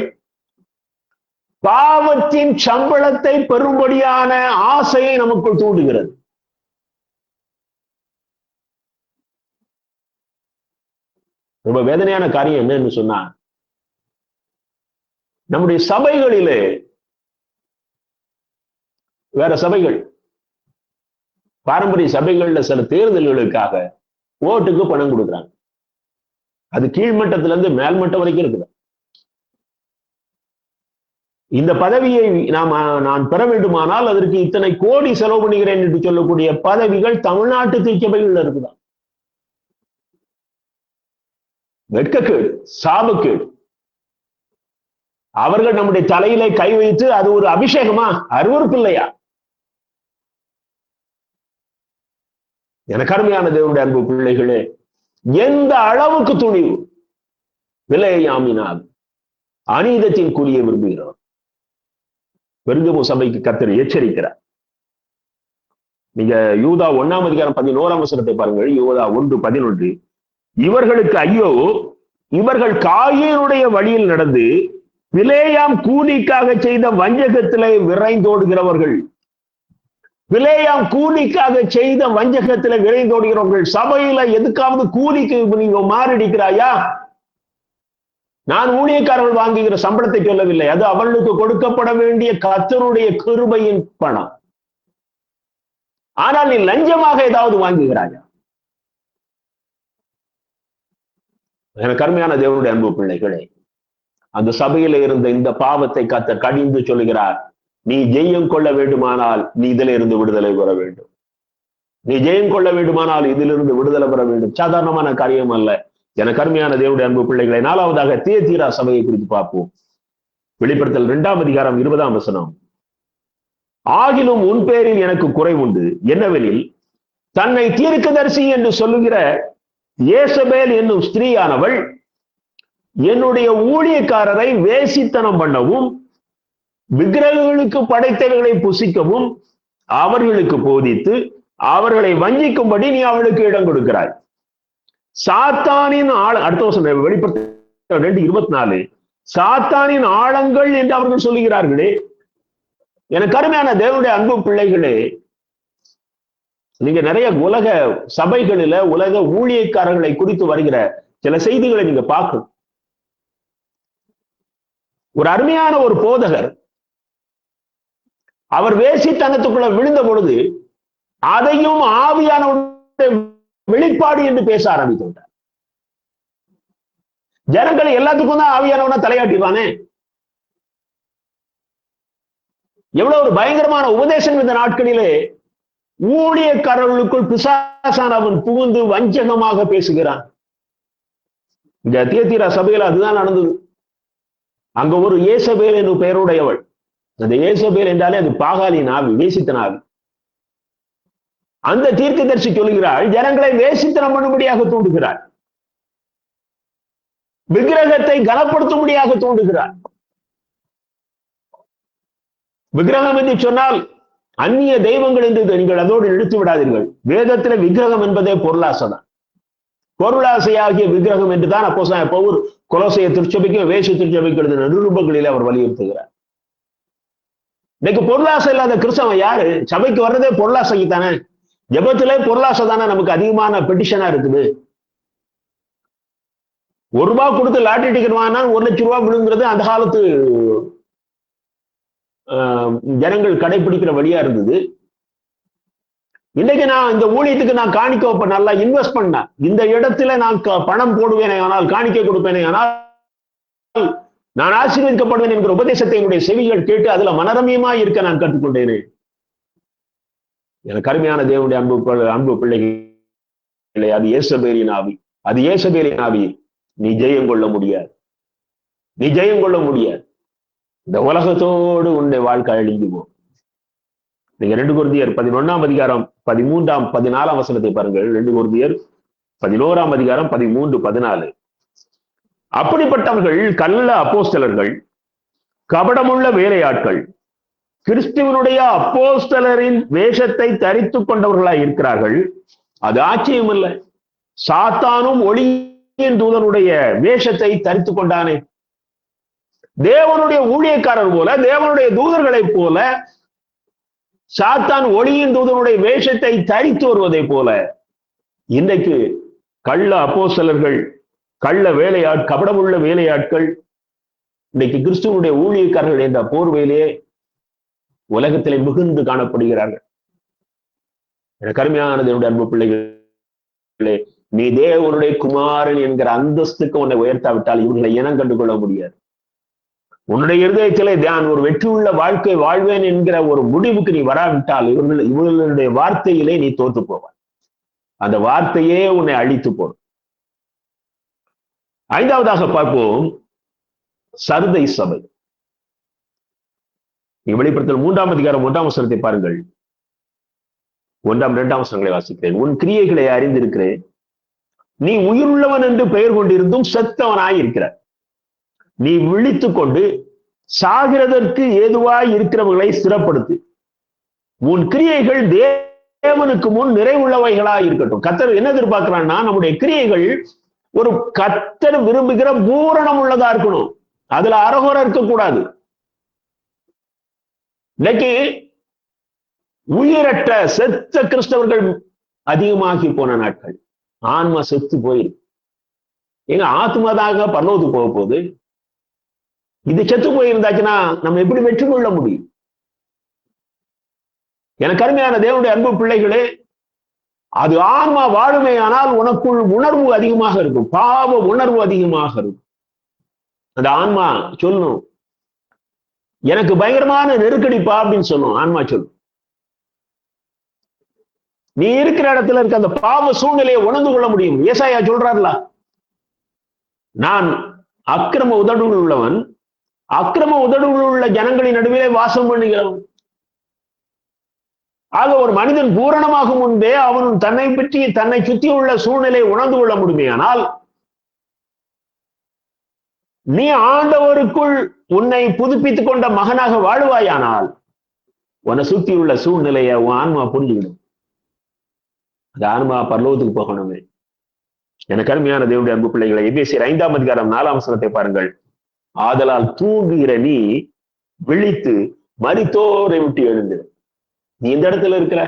பாவத்தின் சம்பளத்தை பெறும்படியான ஆசையை நமக்குள் தூண்டுகிறது. ரொம்ப வேதனையான காரியம் என்னன்னு சொன்னா, நம்முடைய சபைகளிலே வேற சபைகள், பாரம்பரிய சபைகள்ல சில தேர்தல்களுக்காக ஓட்டுக்கு பணம் கொடுக்குறாங்க. அது கீழ்மட்டத்தில இருந்து மேல்மட்டம் வரைக்கும் இருக்குது. இந்த பதவியை நான் பெற வேண்டுமானால் அதற்கு இத்தனை கோடி செலவு பண்ணுகிறேன் என்று சொல்லக்கூடிய பதவிகள் தமிழ்நாட்டு திருச்சபைகள் இருக்குதான். வெட்கக்கேடு, சாபக்கேடு. அவர்கள் நம்முடைய தலையிலே கை வைத்து அது ஒரு அபிஷேகமா, அருவருப்பு இல்லையா? எனக்கு அருமையான தேவனுடைய அன்பு பிள்ளைகளே, எந்த அளவுக்கு துணிவு! பிலேயாமினால் அநீதத்தின் கூலியை விரும்புகிறோம். பெர்கமு சபைக்கு கர்த்தர் எச்சரிக்கிறார். நீங்க யூதா 1ஆம் அதிகாரம் 11 வசனத்தை பாருங்கள். யூதா 1:11. இவர்களுக்கு ஐயோ, இவர்கள் காயீனுடைய வழியில் நடந்து பிலேயாம் கூலிக்காக செய்த வஞ்சகத்திலே விரைந்தோடுகிறவர்கள். பிலேயாம் கூலிக்காக செய்த வஞ்சகத்திலே விரைந்தோடுகிறவர்கள். சபையில எதுக்காவது கூலிக்கு நீங்க மாரடிக்கிறாயா? நான் ஊழியக்காரர்கள் வாங்குகிற சம்பளத்தை சொல்லவில்லை, அது அவர்களுக்கு கொடுக்கப்பட வேண்டிய கர்த்தருடைய கிருபையின் பணம். ஆனால் நீ லஞ்சமாக ஏதாவது வாங்குகிறாயா? எனக்கு அருமையான தேவனுடைய அன்பு பிள்ளைகளே, அந்த சபையில இருந்த இந்த பாவத்தை கர்த்தர் கடிந்து சொல்லுகிறார். நீ ஜெயம் கொள்ள வேண்டுமானால் நீ இதில இருந்து விடுதலை பெற வேண்டும். நீ ஜெயம் கொள்ள வேண்டுமானால் இதிலிருந்து விடுதலை பெற வேண்டும். சாதாரணமான காரியம் அல்ல. எனக்கு அருமையான தேவனுடைய அன்பு பிள்ளைகளை, 4வதாக தியத்தீரா சபையை குறித்து பார்ப்போம். வெளிப்படுத்தல் 2ஆம் அதிகாரம் 20ஆம் வசனம். ஆகிலும் உன் பேரில் எனக்கு குறை உண்டு. என்னவெனில், தன்னை தீர்க்கதரிசி என்று சொல்லுகிற ஏசபேல் என்னும் ஸ்திரீயானவள் என்னுடைய ஊழியக்காரரை வேசித்தனம் பண்ணவும் விக்கிரகங்களுக்கு படைத்தவைகளை புசிக்கவும் அவர்களுக்கு போதித்து அவர்களை வஞ்சிக்கும்படி நீ அவளுக்கு இடம் கொடுக்கிறாய். சாத்தானின் அடுத்த வருஷம் வெளிப்படுத்த 2:24 சாத்தானின் ஆழங்கள் என்று அவர்கள் சொல்லுகிறார்களே. எனக்கு அருமையான தேவனுடைய அன்பு பிள்ளைகளே, நீங்க நிறைய உலக சபைகளில உலக ஊழியக்காரர்களை குறித்து வருகிற சில செய்திகளை நீங்க பார்க்கணும். ஒரு அருமையான ஒரு போதகர் அவர் வேசித்தனத்துக்குள்ள விழுந்த பொழுது அதையும் ஆவியான வெளிப்பாடு என்று பேச ஆரம்பித்து விட்டார். ஜனங்கள் எல்லாத்துக்கும் தான் ஆவியானவனா தலையாட்டிவானே. எவ்வளவு ஒரு பயங்கரமான உபதேசம் இந்த நாட்களிலே ஊழியக்காரர்களுக்குள் பிசாசானவன் புகுந்து வஞ்சகமாக பேசுகிறான். இந்த தியத்தீரா சபையில அதுதான் நடந்தது. அங்க ஒரு ஏசபேல் என்று பெயருடையவள். அந்த ஏசபேல் என்றாலே அது பாகாலின் ஆவி, வேசித்தன ஆவி. அந்த தீர்க்கதரிசி சொல்லுகிறாள், ஜனங்களை வேசித்தனம் பண்ணும்படியாக தூண்டுகிறார், விக்கிரகத்தை கனப்படுத்தும்படியாக தூண்டுகிறார். விக்கிரகம் என்று சொன்னால் அந்நிய தெய்வங்கள் என்று நீங்கள் அதோடு நிறுத்தி விடாதீர்கள். வேதத்துல விக்கிரகம் என்பதே பொருளாசைதான். பொருளாசையாகிய விக்கிரகம் என்றுதான் அப்போஸ்தலனாகிய பவுல் கொலோசைய திருச்சபைக்கும் வேச திருச்சபைக்கும் எழுதின நிருபங்களிலே அவர் வலியுறுத்துகிறார். இன்னைக்கு பொருளாசை இல்லாத கிறிஸ்தவன் யாரு? சபைக்கு வர்றதே பொருளாசைக்கு தானே. ஜெபத்திலே பொருளாசை தானே நமக்கு அதிகமான பெட்டிஷனா இருக்குது. ₹1 கொடுத்து லாட்டரி டிக்கெட் வாங்கினா ₹1,00,000 விழுங்கிறது அந்த காலத்து ஜனங்கள் கடைபிடிக்கிற வழியா இருந்தது. இன்னைக்கு நான் இந்த ஊழியத்துக்கு நான் காணிக்க வைப்ப நல்லா இன்வெஸ்ட் பண்ண, இந்த இடத்துல நான் பணம் போடுவேனே ஆனால், காணிக்க கொடுப்பேனே ஆனால் நான் ஆசீர்வதிக்கப்படுவேன் என்கிற உபதேசத்தை என்னுடைய செவிகள் கேட்டு அதுல மனரமியமா இருக்க நான் கற்றுக்கொண்டேனே. எனக்கு அருமையான தேவனுடைய அன்பு பிள்ளைகளை, அது ஏசபேலின் ஆவி, அது ஏசபேலின் ஆவி. நீ ஜெயம் கொள்ள முடியாது, நீ ஜெயம் கொள்ள முடியாது. இந்த உலகத்தோடு உன்னுடைய வாழ்க்கை அழிந்து போ. நீங்க 2 கொரிந்தியர் 11ஆம் அதிகாரம் 13ஆம் 14ஆம் வசனத்தை பாருங்கள். 2 கொரிந்தியர் 11ஆம் அதிகாரம் 13, 14. அப்படிப்பட்டவர்கள் கள்ள அப்போஸ்தலர்கள், கபடமுள்ள வேலையாட்கள், கிறிஸ்துவனுடைய அப்போஸ்தலரின் வேஷத்தை தரித்து கொண்டவர்களாய் இருக்கிறார்கள். அது ஆச்சரியம் இல்லை. சாத்தானும் ஒளியின் தூதனுடைய வேஷத்தை தரித்து கொண்டானே. தேவனுடைய ஊழியக்காரர் போல, தேவனுடைய தூதர்களை போல சாத்தான் ஒளியின் தூதனுடைய வேஷத்தை தரித்து வருவதை போல இன்றைக்கு கள்ள அப்போஸ்தலர்கள், கள்ள கபடமுள்ள வேலையாட்கள் இன்னைக்கு கிறிஸ்துவனுடைய ஊழியக்காரர்கள் என்ற போர்வையிலே உலகத்திலே மிகுந்து காணப்படுகிறார்கள். எனக்கு அருமையானது என்னுடைய அன்பு பிள்ளைகளே, நீ தேவனுடைய குமாரன் என்கிற அந்தஸ்துக்கு உன்னை உயர்த்தாவிட்டால் இவர்களை இனம் கண்டு கொள்ள முடியாது. உன்னுடைய இருதயத்திலே நான் ஒரு வெற்றியுள்ள வாழ்க்கை வாழ்வேன் என்கிற ஒரு முடிவுக்கு நீ வராவிட்டால் இவர்களுடைய வார்த்தையிலே நீ தோற்று போவாய். அந்த வார்த்தையே உன்னை அழித்து போடும். 5வதாக பார்ப்போம், சர்தை சபை. நீ வெளிப்படுத்தல் 3ஆம் அதிகாரம் 1ஆம் வசனத்தை பாருங்கள். 1ஆம் 2ஆம் வசனங்களை வாசிக்கிறேன். உன் கிரியைகளை அறிந்திருக்கிறேன். நீ உயிருள்ளவன் என்று பெயர் கொண்டிருந்தும் செத்தவனாய் இருக்கிறார். நீ விழித்துக் கொண்டு சாகிறதற்கு ஏதுவாய் இருக்கிறவர்களை ஸ்திரப்படுத்து. உன் கிரியைகள் தேவனுக்கு முன் நிறைவுள்ளவைகளாய் இருக்கட்டும். கர்த்தர் என்ன எதிர்பார்க்கிறான்னா, நம்முடைய கிரியைகள் ஒரு கர்த்தர் விரும்புகிற பூரணம் உள்ளதா இருக்கணும். அதுல அரகுறை இருக்கக்கூடாது. இன்னைக்கு உயிரற்ற செத்த கிறிஸ்தவர்கள் அதிகமாகி போன நாட்கள். ஆன்மா செத்து போயிருக்கு. எங்க ஆத்மாதாக பரலோகத்துக்கு போக போகுது. இது செத்து போயிருந்தாச்சுன்னா நம்ம எப்படி வெற்றி கொள்ள முடியும்? எனக்கு அருமையான தேவனுடைய அன்பு பிள்ளைகளே, அது ஆன்மா வாழுமே ஆனால் உனக்குள் உணர்வு அதிகமாக இருக்கும், பாவ உணர்வு அதிகமாக இருக்கும். அந்த ஆன்மா சொல்லணும், எனக்கு பயங்கரமான நெருக்கடிப்பா அப்படின்னு சொல்லும். ஆன்மா சொல்லும். நீ இருக்கிற இடத்துல இருக்க அந்த பாவ சூழ்நிலையை உணர்ந்து கொள்ள முடியும். ஏசாயா சொல்றாருல, நான் அக்கிரம உதடுகள் உள்ளவன், அக்கிரம உதடுகள் உள்ள ஜனங்களின் நடுவிலே வாசம் பண்ணுகிறவன். ஆக ஒரு மனிதன் பூரணமாகும் முன்பே அவன் தன்னை பற்றி தன்னை சுற்றி உள்ள சூழ்நிலையை உணர்ந்து கொள்ள முடியுமானால், நீ ஆண்டவருக்குள் உன்னை புதுப்பித்துக் கொண்ட மகனாக வாழுவாயானால் உன்னை சுற்றி உள்ள சூழ்நிலையை உன் ஆன்மா புரிஞ்சுவிடும். அந்த ஆன்மா பரலோகத்துக்கு போகணுமே, எனக்கு அருமையான தேவனுடைய அன்பு பிள்ளைகளை, எபேசியர் 5ஆம் அதிகாரம் 4ஆம் வசனத்தை பாருங்கள். ஆதலால் தூங்குகிற நீ விழித்து மரித்தோரை விட்டு எழுந்து. நீ இந்த இடத்துல இருக்கிற,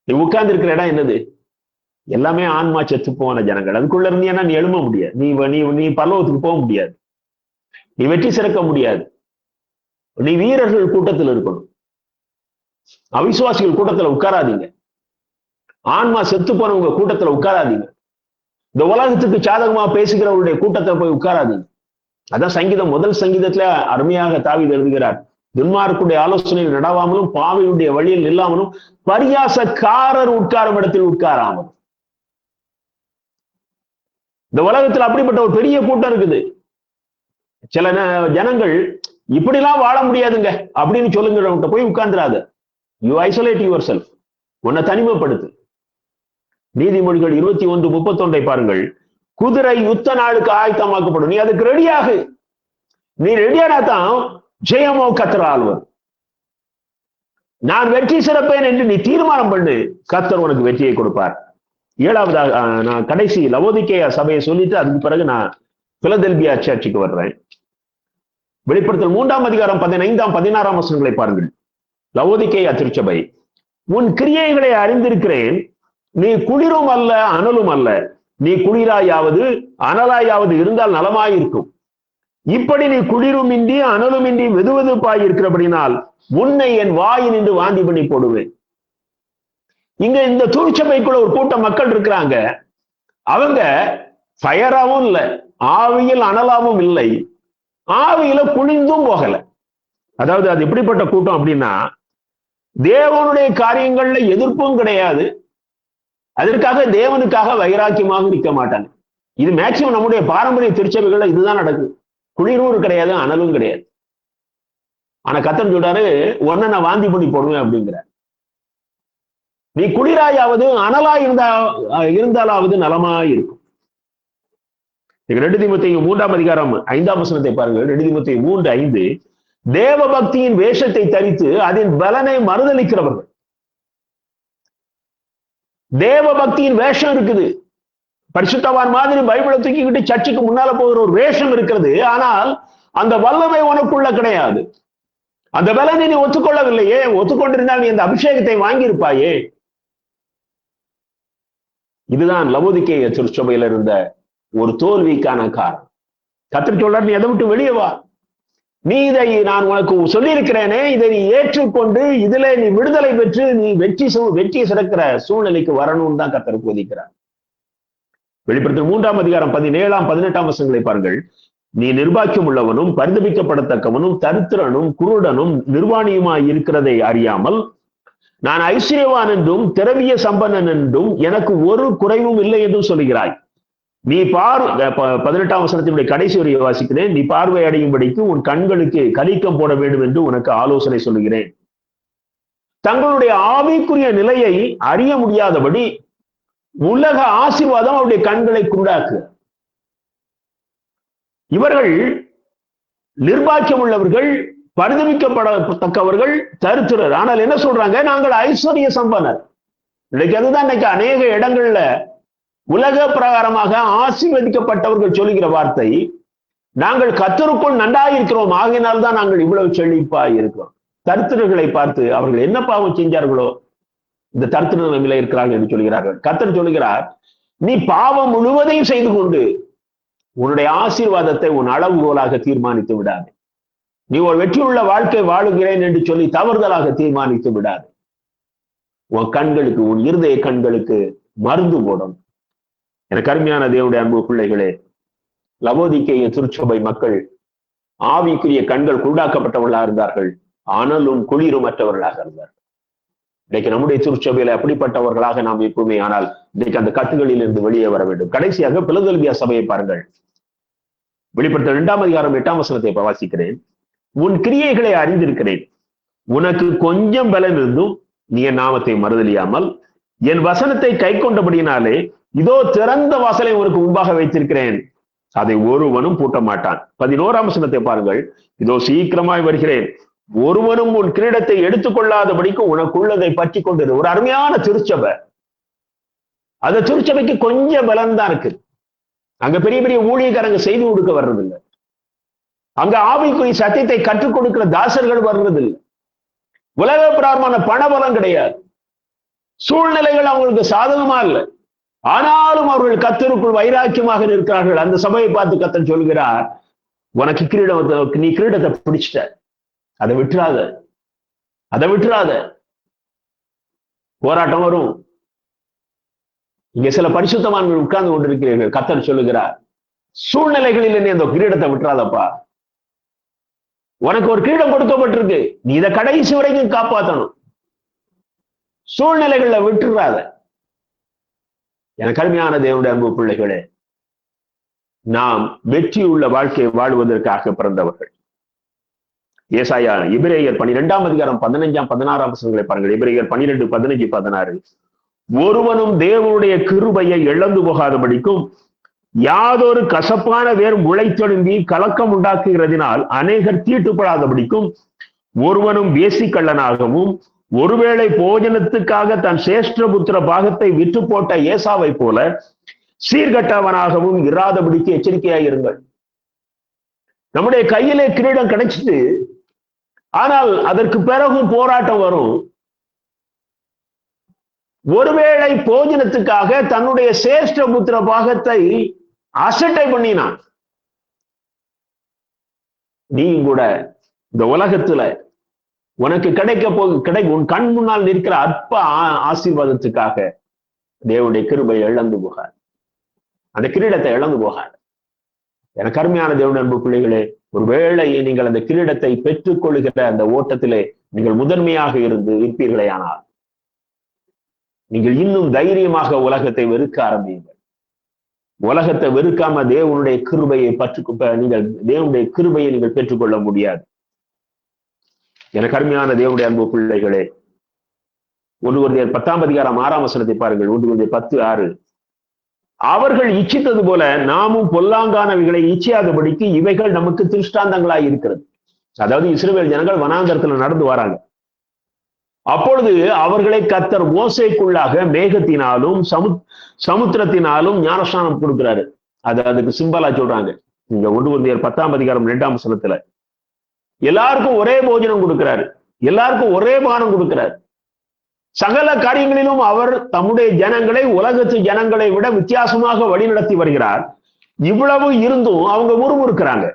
நீ உட்கார்ந்து இருக்கிற இடம் என்னது? எல்லாமே ஆன்மா செத்து போன ஜனங்கள். அதுக்குள்ள இருந்தீங்கன்னா நீ எழும்ப முடியாது, நீ பரலோகத்துக்கு போக முடியாது, நீ வெற்றி சிறக்க முடியாது. நீ வீரர்கள் கூட்டத்தில் இருக்கணும், அவிசுவாசிகள் கூட்டத்துல உட்காராதீங்க, ஆன்மா செத்து போனவங்க கூட்டத்துல உட்காராதீங்க, இந்த உலகத்துக்கு சாதகமா பேசுகிறவருடைய கூட்டத்துல போய் உட்காராதீங்க. அதான் சங்கீதம், முதல் சங்கீதத்துல அருமையாக தாவீது எழுதுகிறார், துன்மார்க்குடைய ஆலோசனையில் நடவாமலும் பாவியுடைய வழியில் இல்லாமலும் பரியாசக்காரர் உட்காரும் இடத்தில் உட்காராமலும். இந்த உலகத்துல அப்படிப்பட்ட ஒரு பெரிய கூட்டம் இருக்குது. சில ஜனங்கள் இப்படிலாம் வாழ முடியாதுங்க அப்படின்னு சொல்லுங்க, போய் உட்கார்ந்துராத. யூ ஐசோலேட் யுவர் செல்ஃப், உன்னை தனிமைப்படுத்து. நீதிமொழிகள் 21:31 பாருங்கள். குதிரை யுத்த நாளுக்கு ஆயத்தமாக்கப்படும், நீ அதுக்கு ரெடியாகு. நீ ரெடியானா தான் ஜெயமோ கர்த்தர் ஆழ்வர். நான் வெற்றி சிறப்பேன் என்று நீ தீர்மானம் பண்ணு, கர்த்தர் உனக்கு வெற்றியை கொடுப்பார். ஏழாவதாக நான் கடைசி லவோதிக்கேயா சபையை சொல்லிட்டு அதுக்கு பிறகு நான் பிலதெல்பியா சர்ச்சுக்கு வர்றேன். வெளிப்படுத்தல் 3ஆம் அதிகாரம் 15ஆம் 16ஆம் வசனங்களை பாருங்கள். லவோதிக்கேயா திருச்சபை, உன் கிரியைகளை அறிந்திருக்கிறேன், நீ குளிரும் அல்ல அனலும் அல்ல, நீ குளிராயாவது அனலாயாவது இருந்தால் நலமாயிருக்கும். இப்படி நீ குளிருமின்றி அனலுமின்றி வெதுவெதுப்பாய் இருக்கிறபடினால் உன்னை என் வாயினின்று வாந்தி பண்ணி போடுவேன். இங்க இந்த திருச்சபைக்குள்ள ஒரு கூட்டம் மக்கள் இருக்கிறாங்க, அவங்க ஃபயராவும் இல்லை, ஆவியில் அனலாவும் இல்லை, ஆவியில குளிர்ந்தும் போகல. அதாவது அது எப்படிப்பட்ட கூட்டம் அப்படின்னா, தேவனுடைய காரியங்கள்ல எதிர்ப்பும் கிடையாது, அதற்காக தேவனுக்காக வைராக்கியமாக நிற்க மாட்டாங்க. இது மேக்சிமம் நம்முடைய பாரம்பரிய திருச்சபைகள்ல இதுதான் நடக்குது. குளிரும் கிடையாது, அனலும் கிடையாது. ஆனா கர்த்தர் சொல்றாரு, உன்னை நான் வாந்தி பண்ணி போடுவேன் அப்படிங்கிற. நீ குளிராயாவது அனலா இருந்தாலாவது நலமாய் இருக்கும். 2 தீமோத்தேயு 3ஆம் அதிகாரம் 5ஆம் வசனத்தை பாருங்கள். 2 தீமோத்தேயு 3:5, தேவ பக்தியின் வேஷத்தை தரித்து அதன் பலனை மறுதலிக்கிறவர்கள். தேவ பக்தியின் வேஷம் இருக்குது, பரிசுத்தவான் மாதிரி பைபிளை தூக்கிக்கிட்டு சர்ச்சுக்கு முன்னால போகிற ஒரு வேஷம் இருக்கிறது. ஆனால் அந்த வல்லமை உனக்குள்ள கிடையாது. அந்த பலனை நீ ஒத்துக்கொள்ளவில்லையே, ஒத்துக்கொண்டிருந்தால் நீ அந்த அபிஷேகத்தை வாங்கியிருப்பாயே. இதுதான் லவோதிக்கேய திருச்சபையில இருந்த ஒரு தோல்விக்கான காரணம். கர்த்தர் சொல்றார், நீ எதை விட்டு வெளியே வா, நீ இதை நான் உனக்கு சொல்லி இருக்கிறேனே, இதை நீ ஏற்றுக்கொண்டு இதுல நீ விடுதலை பெற்று நீ வெற்றி சிறக்கிற சூழ்நிலைக்கு வரணும்னு தான் கர்த்தர் போதிக்கிறார். வெளிப்படுத்தல் 3ஆம் அதிகாரம் 17ஆம் 18ஆம் வசனங்களை பாருங்கள். நீ நிர்பாக்கியம் உள்ளவனும் பரிதபிக்கப்படத்தக்கவனும் தரித்திரனும் குருடனும் நிர்வாணியுமாய் இருக்கிறதை அறியாமல் நான் ஐஸ்வர்யவான் என்றும் திரவிய சம்பன்னன் என்றும் எனக்கு ஒரு குறைவும் இல்லை என்றும் சொல்கிறாய். நீ 18ஆம் வசனத்தினுடைய கடைசி வரியை வாசிக்கிறேன். நீ பார்வை அடையும்படிக்கு உன் கண்களுக்கு கலிக்கம் போட வேண்டும் என்று உனக்கு ஆலோசனை சொல்லுகிறேன். தங்களுடைய ஆவிக்குரிய நிலையை அறிய முடியாதபடி உலக ஆசீர்வாதம் அவருடைய கண்களை குருடாக்கு. இவர்கள் நிர்பாக்கியம் உள்ளவர்கள், பரிதபிக்கப்படத்தக்கவர்கள், தரித்திரர். ஆனால் என்ன சொல்றாங்க, நாங்கள் ஐஸ்வர்ய சம்பனர். இன்னைக்கு அதுதான் இன்னைக்கு அநேக இடங்கள்ல உலக பிரகாரமாக ஆசீர்வதிக்கப்பட்டவர்கள் சொல்லுகிற வார்த்தை, நாங்கள் கர்த்தருக்குள் நன்றாயிருக்கிறோம், ஆகையினால்தான் நாங்கள் இவ்வளவு செழிப்பாய் இருக்கிறோம். தரித்திரர்களை பார்த்து அவர்கள் என்ன பாவம் செஞ்சார்களோ இந்த தரித்திர நிலையில இருக்கிறார்கள் என்று சொல்கிறார்கள். கர்த்தர் சொல்லுகிறார், நீ பாவம் முழுவதையும் செய்து கொண்டு உன்னுடைய ஆசீர்வாதத்தை உன் அளவுகோலாக தீர்மானித்து விடாது. நீ ஒரு வெற்றியுள்ள வாழ்க்கை வாழுகிறேன் என்று சொல்லி தவறுதலாக தீர்மானித்து விடாது. உன் கண்களுக்கு, உன் இருதய கண்களுக்கு மருந்து போடும். எனக்கு அருமையான தேவனுடைய அன்பு பிள்ளைகளே, லவோதிக்கேய திருச்சபை மக்கள் ஆவிக்குரிய கண்கள் குருடாக்கப்பட்டவர்களாக இருந்தார்கள், அனலும் குளிரும் மற்றவர்களாக இருந்தார்கள். இன்னைக்கு நம்முடைய திருச்சபையில அப்படிப்பட்டவர்களாக நாம் எப்பவுமே, ஆனால் இன்னைக்கு அந்த கட்டுகளில் இருந்து வெளியே வர வேண்டும். கடைசியாக பிலதெல்பியா சபையை பாருங்கள். வெளிப்படுத்த 2ஆம் அதிகாரம் 8ஆம் வசனத்தை வாசிக்கிறேன். உன் கிரியைகளை அறிந்திருக்கிறேன், உனக்கு கொஞ்சம் பலன் இருந்தும் நீ என் நாமத்தை மறுதலியாமல் என் வசனத்தை கை கொண்டபடியினாலே இதோ திறந்த வாசலை உனக்கு முன்பாக வைத்திருக்கிறேன், அதை ஒருவனும் பூட்ட மாட்டான். 11ஆம் வசனத்தை பாருங்கள். இதோ சீக்கிரமாய் வருகிறேன், ஒருவனும் உன் கிரீடத்தை எடுத்துக்கொள்ளாதபடிக்கு உனக்குள்ளதை பற்றி கொண்டது. ஒரு அருமையான திருச்சபை. அந்த திருச்சபைக்கு கொஞ்சம் பலம் தான் இருக்கு. அங்க பெரிய பெரிய ஊழியக்காரங்க செய்து கொடுக்க வர்றதில்லை. அங்க ஆவிக்குரிய சத்தியத்தை கற்றுக் கொடுக்கிற தாசர்கள் வர்றதில்லை. உலக பிரகாரமான பணபலம் கிடையாது. சூழ்நிலைகள் அவங்களுக்கு சாதகமா இல்லை. ஆனாலும் அவர்கள் கர்த்தருக்குள் வைராக்கியமாக இருக்கிறார்கள். அந்த சபையை பார்த்து கர்த்தர் சொல்கிறார், உனக்கு கிரீடம், நீ கிரீடத்தை பிடிச்சிட்ட, அதை விட்டுறாத, அதை விட்டுறாத. போராட்டம் வரும். இங்க சில பரிசுத்தவான்கள் உட்கார்ந்து கொண்டிருக்கிறீர்கள். கர்த்தர் சொல்லுகிறார், சூழ்நிலைகளில் நீ அந்த கிரீடத்தை விட்டுறாதப்பா. உனக்கு ஒரு கிரீடம் கொடுக்கப்பட்டிருக்கு, நீ இதை கடைசி வரைக்கும் காப்பாற்றணும். சூழ்நிலைகள்ல விட்டுறாத. எனக்கு அருமையான தேவனுடைய அன்பு பிள்ளைகளே, நாம் வெற்றியுள்ள வாழ்க்கையை வாழ்வதற்காக பிறந்தவர்கள். ஏசாயா எபிரேயர் 12ஆம் அதிகாரம் 15ஆம் 16ஆம் வசனங்களை பாருங்கள். எபிரேயர் 12, 15, 16. ஒருவனும் தேவனுடைய கிருபையை இழந்து போகாதபடிக்கும் யாதொரு கசப்பான வேர் முளைத்தெழும்பி கலக்கம் உண்டாக்குகிறதினால் அநேகர் தீட்டுப்படாதபடிக்கும் ஒருவனும் வேசிக்கள்ளனாகவும் ஒருவேளை போஜனத்துக்காக தன் சேஷ்டபுத்திர பாகத்தை விற்று போட்ட ஏசாவை போல சீர்கட்டவனாகவும் இராதபடிக்கு எச்சரிக்கையாயிருங்கள். நம்முடைய கையிலே கிரீடம் கிடைச்சிட்டு, ஆனால் அதற்கு பிறகும் போராட்டம் வரும். ஒருவேளை போஜனத்துக்காக தன்னுடைய சேஷ்டபுத்திர பாகத்தை அசட்டை பண்ணினான். நீ கூட இந்த உலகத்துல உனக்கு உன் கண் முன்னால் நிற்கிற அற்ப ஆசீர்வாதத்துக்காக தேவனுடைய கிருபையை இழந்து போகாது, அந்த கிரீடத்தை இழந்து போகாது. எனக்கு அருமையான தேவனுடைய அன்பு பிள்ளைகளே, ஒருவேளை நீங்கள் அந்த கிரீடத்தை பெற்றுக் கொள்கிற அந்த ஓட்டத்திலே நீங்கள் முதன்மையாக இருப்பீர்களே ஆனால் நீங்கள் இன்னும் தைரியமாக உலகத்தை வெறுக்க ஆரம்பியுங்கள். உலகத்தை வெறுக்காம தேவனுடைய கிருபையை நீங்கள் தேவனுடைய கிருபையை நீங்கள் பெற்றுக்கொள்ள முடியாது. எனக்கு அருமையான தேவனுடைய அன்பு பிள்ளைகளே, 1 கொரிந்தியர் 10ஆம் அதிகாரம் 6ஆம் வசனத்தை பாருங்கள். 1 கொரிந்தியர் 10:6. அவர்கள் இச்சித்தது போல நாமும் பொல்லாங்கானவைகளை இச்சையாதபடிக்கு இவைகள் நமக்கு திருஷ்டாந்தங்களாய் இருக்கிறது. அதாவது இஸ்ரவேல் ஜனங்கள் வனாந்தரத்துல நடந்து வராங்க. அப்பொழுது அவர்களை கர்த்தர் மோசேக்குள்ளாக மேகத்தினாலும் சமுத்திரத்தினாலும் ஞானஸ்நானம் கொடுக்கிறாரு. அதுக்கு சிம்பலா சொல்றாங்க. இங்க 1 கொரிந்தியர் 10ஆம் அதிகாரம் 2ஆம் வசனத்துல எல்லாருக்கும் ஒரே போஜனம் கொடுக்கிறாரு, எல்லாருக்கும் ஒரே பானம் கொடுக்கிறார். சகல காரியங்களிலும் அவர் தம்முடைய ஜனங்களை உலகத்து ஜனங்களை விட வித்தியாசமாக வழிநடத்தி வருகிறார். இவ்வளவு இருந்தும் அவங்க முறுமுறுக்கிறாங்க.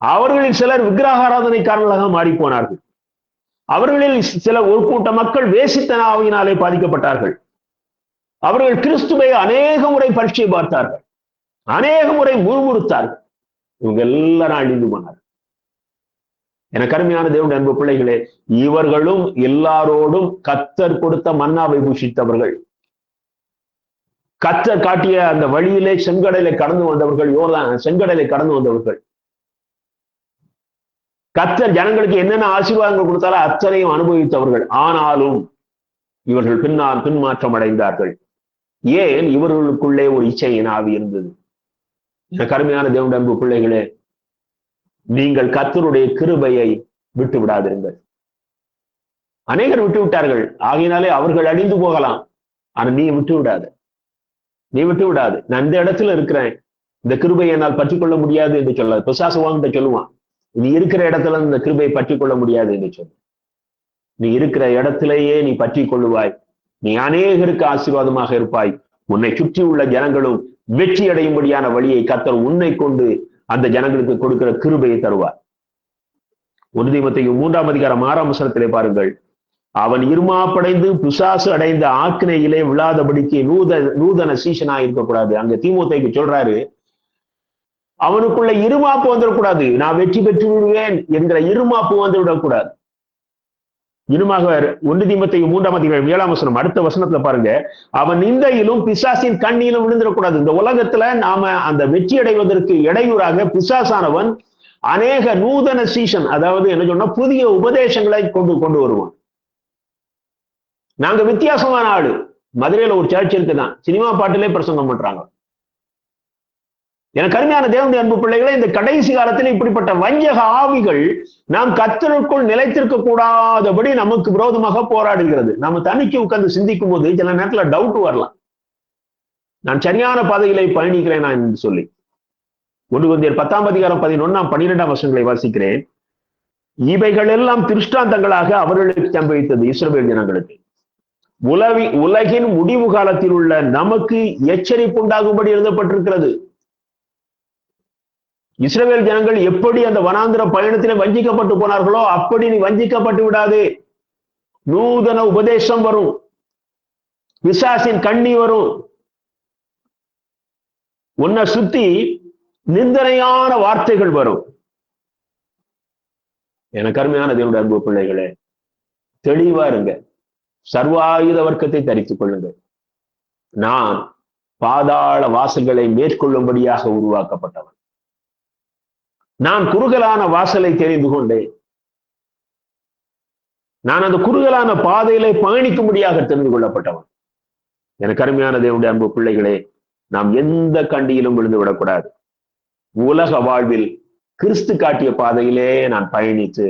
அவர்களில் சிலர் விக்கிரகாராதனைக்காரர்களாக மாறி போனார்கள். அவர்களில் சில ஒரு கூட்ட மக்கள் வேசித்தன ஆவியினாலே பாதிக்கப்பட்டார்கள். அவர்கள் கிறிஸ்துவை அநேக முறை பரீட்சை பார்த்தார்கள், அநேக முறை முறுமுறுத்தார்கள். இவங்க எல்லாரும் அழிந்து போனார்கள். எனக்கு அருமையான தேவனுடைய அன்பு பிள்ளைகளே, இவர்களும் எல்லாரோடும் கர்த்தர் கொடுத்த மன்னாவை புசித்தவர்கள், கர்த்தர் காட்டிய அந்த வழியிலே செங்கடலை கடந்து வந்தவர்கள், செங்கடலை கடந்து வந்தவர்கள். கர்த்தர் ஜனங்களுக்கு என்னென்ன ஆசீர்வாதங்கள் கொடுத்தாலும் அத்தனையும் அனுபவித்தவர்கள். ஆனாலும் இவர்கள் பின்மாற்றம் அடைந்தார்கள். ஏன்? இவர்களுக்குள்ளே ஒரு இச்சையின் ஆவி இருந்தது. எனக்கு அருமையான தேவனுடைய அன்பு பிள்ளைகளே, நீங்கள் கர்த்தருடைய கிருபையை விட்டு விடாதிருங்கள். அநேகர் விட்டு விட்டார்கள், ஆகையினாலே அவர்கள் அழிந்து போகலாம். ஆனா நீ விட்டு விடாது, நீ விட்டு விடாது. நான் இந்த இடத்துல இருக்கிறேன், இந்த கிருபையை என்னால் பற்றிக்கொள்ள முடியாது என்று சொல்லாது. பிசாசுவான்கிட்ட சொல்லுவான், நீ இருக்கிற இடத்துல இந்த கிருபையை பற்றி கொள்ள முடியாது என்று சொல்லு. நீ இருக்கிற இடத்திலேயே நீ பற்றி கொள்ளுவாய். நீ அநேகருக்கு ஆசீர்வாதமாக இருப்பாய். உன்னை சுற்றி உள்ள ஜனங்களும் வெற்றி அடையும்படியான வழியை கர்த்தர் உன்னை கொண்டு அந்த ஜனங்களுக்கு கொடுக்கிற கிருபையை தருவார். 1 தீமோத்தேயு 3ஆம் அதிகாரம் 6ஆம் வசனத்திலே பாருங்கள். அவன் இருமாப்படைந்து பிசாசு அடைந்த ஆக்கினையிலே விழாதபடிக்கு நூதன சீசனா இருக்கக்கூடாது. அங்க தீமோத்தேயுக்கு சொல்றாரு, அவனுக்குள்ள இருமாப்பு வந்துடக்கூடாது. நான் வெற்றி பெற்று விடுவேன் என்கிற இருமாப்பு வந்து விடக்கூடாது. இன்னுமாக 1 தீமோத்தேயு 3ஆம் அதிகாரம் 7ஆம் வசனம் அடுத்த வசனத்துல பாருங்க, அவன் நிந்தையிலும் பிசாசின் கண்ணியிலும் விழுந்துடக்கூடாது. இந்த உலகத்துல நாம அந்த வெற்றி அடைவதற்கு இடையூறாக பிசாசானவன் அநேக நூதன சீசன், அதாவது என்ன சொன்னா புதிய உபதேசங்களை கொண்டு வருவான். நாங்க வித்தியாசமான ஆளு. மதுரையில ஒரு சர்ச் இருக்குதான், சினிமா பாட்டிலே பிரசங்கம் பண்றாங்க. எனக்கு அருமையான தேவனுடைய அன்பு பிள்ளைகளே, இந்த கடைசி காலத்தில் இப்படிப்பட்ட வஞ்சக ஆவிகள் நாம் கர்த்தருக்குள் நிலைத்திருக்க கூடாதபடி நமக்கு விரோதமாக போராடுகிறது. நாம தனிக்கு உட்கார்ந்து சிந்திக்கும் போது சில நேரத்துல டவுட் வரலாம். நான் சரியான பாதைகளை பயணிக்கிறேன் நான் என்று சொல்லி 1 Corinthians 10:11-12 வாசிக்கிறேன். இவைகள் எல்லாம் திருஷ்டாந்தங்களாக அவர்களுக்கு சம்பவித்தது, இஸ்ரவேல் ஜனங்களுக்கு. உலகின் முடிவு காலத்தில் உள்ள நமக்கு எச்சரிப்பு உண்டாகும்படி எழுதப்பட்டிருக்கிறது. இஸ்ரவேல் ஜனங்கள் எப்படி அந்த வனாந்திர பயணத்திலே வஞ்சிக்கப்பட்டு போனார்களோ அப்படி நீ வஞ்சிக்கப்பட்டு விடாதே. நூதன உபதேசம் வரும், பிசாசின் கண்ணி வரும், உன்னை சுத்தி நிந்தனையான வார்த்தைகள் வரும். எனக்கு அருமையான தேவனுடைய அன்பு பிள்ளைகளே, தெளிவா இருங்க. சர்வாயுத வர்க்கத்தை தரித்துக் கொள்ளுங்கள். நான் பாதாள வாசல்களை மேற்கொள்ளும்படியாக உருவாக்கப்பட்டவன். நான் குறுகலான வாசலை தெரிந்து கொண்டேன். நான் அந்த குறுகலான பாதையிலே பயணிக்கும்படியாக தெரிந்து கொள்ளப்பட்டவன். எனக்கு அருமையான தேவனுடைய அன்பு பிள்ளைகளே, நாம் எந்த கண்டியிலும் விழுந்து விடக்கூடாது. உலக வாழ்வில் கிறிஸ்து காட்டிய பாதையிலே நான் பயணித்து,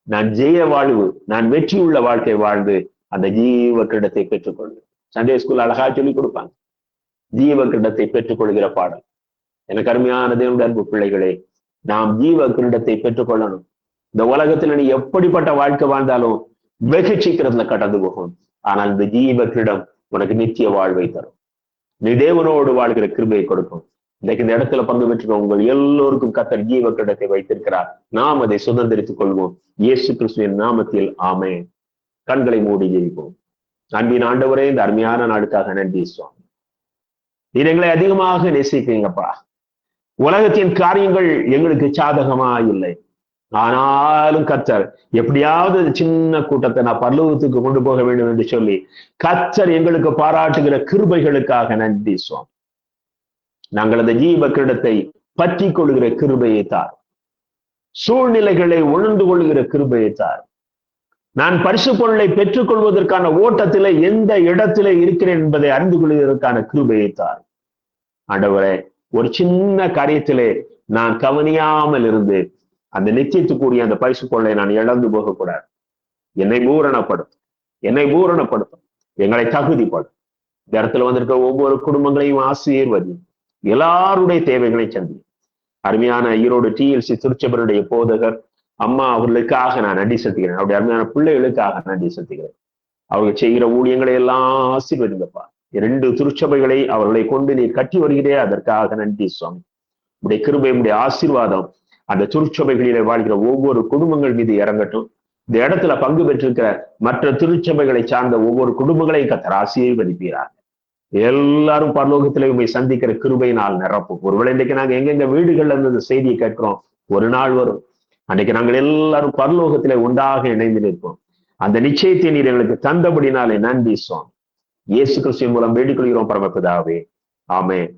நான் ஜெய வாழ்வு, நான் வெற்றியுள்ள வாழ்க்கை வாழ்ந்து அந்த ஜீவ கிரீடத்தை பெற்றுக்கொள்வேன். சண்டே ஸ்கூல் அழகா சொல்லி கொடுப்பாங்க, ஜீவ கிரீடத்தை பெற்றுக்கொள்கிற பாடல். எனக்கு அருமையான தேவனுடைய அன்பு பிள்ளைகளே, நாம் ஜீவ கிரீடத்தை பெற்றுக்கொள்ளணும். இந்த உலகத்துல நீ எப்படிப்பட்ட வாழ்க்கை வாழ்ந்தாலும் வெகு சீக்கிரத்துல கடந்து போகும். ஆனால் இந்த ஜீவ கிரீடம் உனக்கு நித்திய வாழ்வை தரும். நீ தேவனோடு வாழ்கிற கிருபையை கொடுக்கும். இன்னைக்கு இந்த இடத்துல பங்கு பெற்றுக்க உங்கள் எல்லோருக்கும் கர்த்தர் ஜீவ கிரீடத்தை வைத்திருக்கிறார். நாம் அதை சுதந்திரித்துக் கொள்வோம். இயேசு கிறிஸ்துவின் நாமத்தில் ஆமென். கண்களை மூடி ஜெபிப்போம். அன்பின் ஆண்டவரே, இந்த அருமையான நாளுக்காக நன்றி சுவாமி. நீர் எங்களை அதிகமாக நேசிக்கிறீங்கப்பா. உலகத்தின் காரியங்கள் எங்களுக்கு சாதகமா இல்லை. ஆனாலும் கர்த்தர் எப்படியாவது சின்ன கூட்டத்தை நான் பரலோகத்துக்கு கொண்டு போக வேண்டும் என்று சொல்லி கர்த்தர் எங்களுக்கு பாராட்டுகிற கிருபைகளுக்காக நன்றி சுவாமி. நாங்கள் அந்த ஜீவ கிரீடத்தை பற்றி கொள்கிற கிருபையை தார். சூழ்நிலைகளை உணர்ந்து கொள்கிற கிருபையை தார். நான் பரிசு பொருளை பெற்றுக் கொள்வதற்கான ஓட்டத்திலே எந்த இடத்திலே இருக்கிறேன் என்பதை அறிந்து கொள்வதற்கான கிருபையை தார். ஆண்டவரே, ஒரு சின்ன காரியத்திலே நான் கவனியாமல் இருந்து அந்த நிச்சயத்துக்குரிய அந்த பரிசு பொருளை நான் இழந்து போகக்கூடாது. என்னை பூரணப்படுத்தும், எங்களை தகுதிப்படும். இந்த இடத்துல வந்திருக்க ஒவ்வொரு குடும்பங்களையும் ஆசீர்வதி, எல்லாருடைய தேவைகளை சந்தி. அருமையான ஈரோடு TLC திருச்சபருடைய போதகர் அம்மா அவர்களுக்காக நான் நன்றி செலுத்துகிறேன். அவருடைய அருமையான பிள்ளைகளுக்காக நன்றி செலுத்துகிறேன். அவர்கள் செய்கிற ஊழியங்களை எல்லாம் ஆசீர்வதிங்கப்பா. 2 திருச்சபைகளை அவர்களை கொண்டு நீர் கட்டி வருகிறே, அதற்காக நன்றி சுவாமி. உடைய கிருபை, உடைய ஆசீர்வாதம் அந்த திருச்சபைகளிலே வாழ்கிற ஒவ்வொரு குடும்பங்கள் மீது இறங்கட்டும். இந்த இடத்துல பங்கு பெற்றிருக்கிற மற்ற திருச்சபைகளை சார்ந்த ஒவ்வொரு குடும்பங்களையும் கர்த்தர் ஆசீர்வதிப்பீராக. எல்லாரும் பரலோகத்திலே உண்மை சந்திக்கிற கிருபையினால் நிரப்பும். ஒருவேளை இன்றைக்கு நாங்க எங்கெங்க வீடுகள்ல இருந்து இந்த செய்தியை கேட்கிறோம், ஒரு நாள் வரும் அன்றைக்கு நாங்கள் எல்லாரும் பரலோகத்திலே உண்டாக இணைந்து நிற்போம். அந்த நிச்சயத்தை நீர் எங்களுக்கு தந்தபடினாலே நன்றி சுவாமி. இயேசு கிறிஸ்துவின் மூலம் வேண்டிக் கொள்கிறோம் பரமபிதாவே, ஆமென்.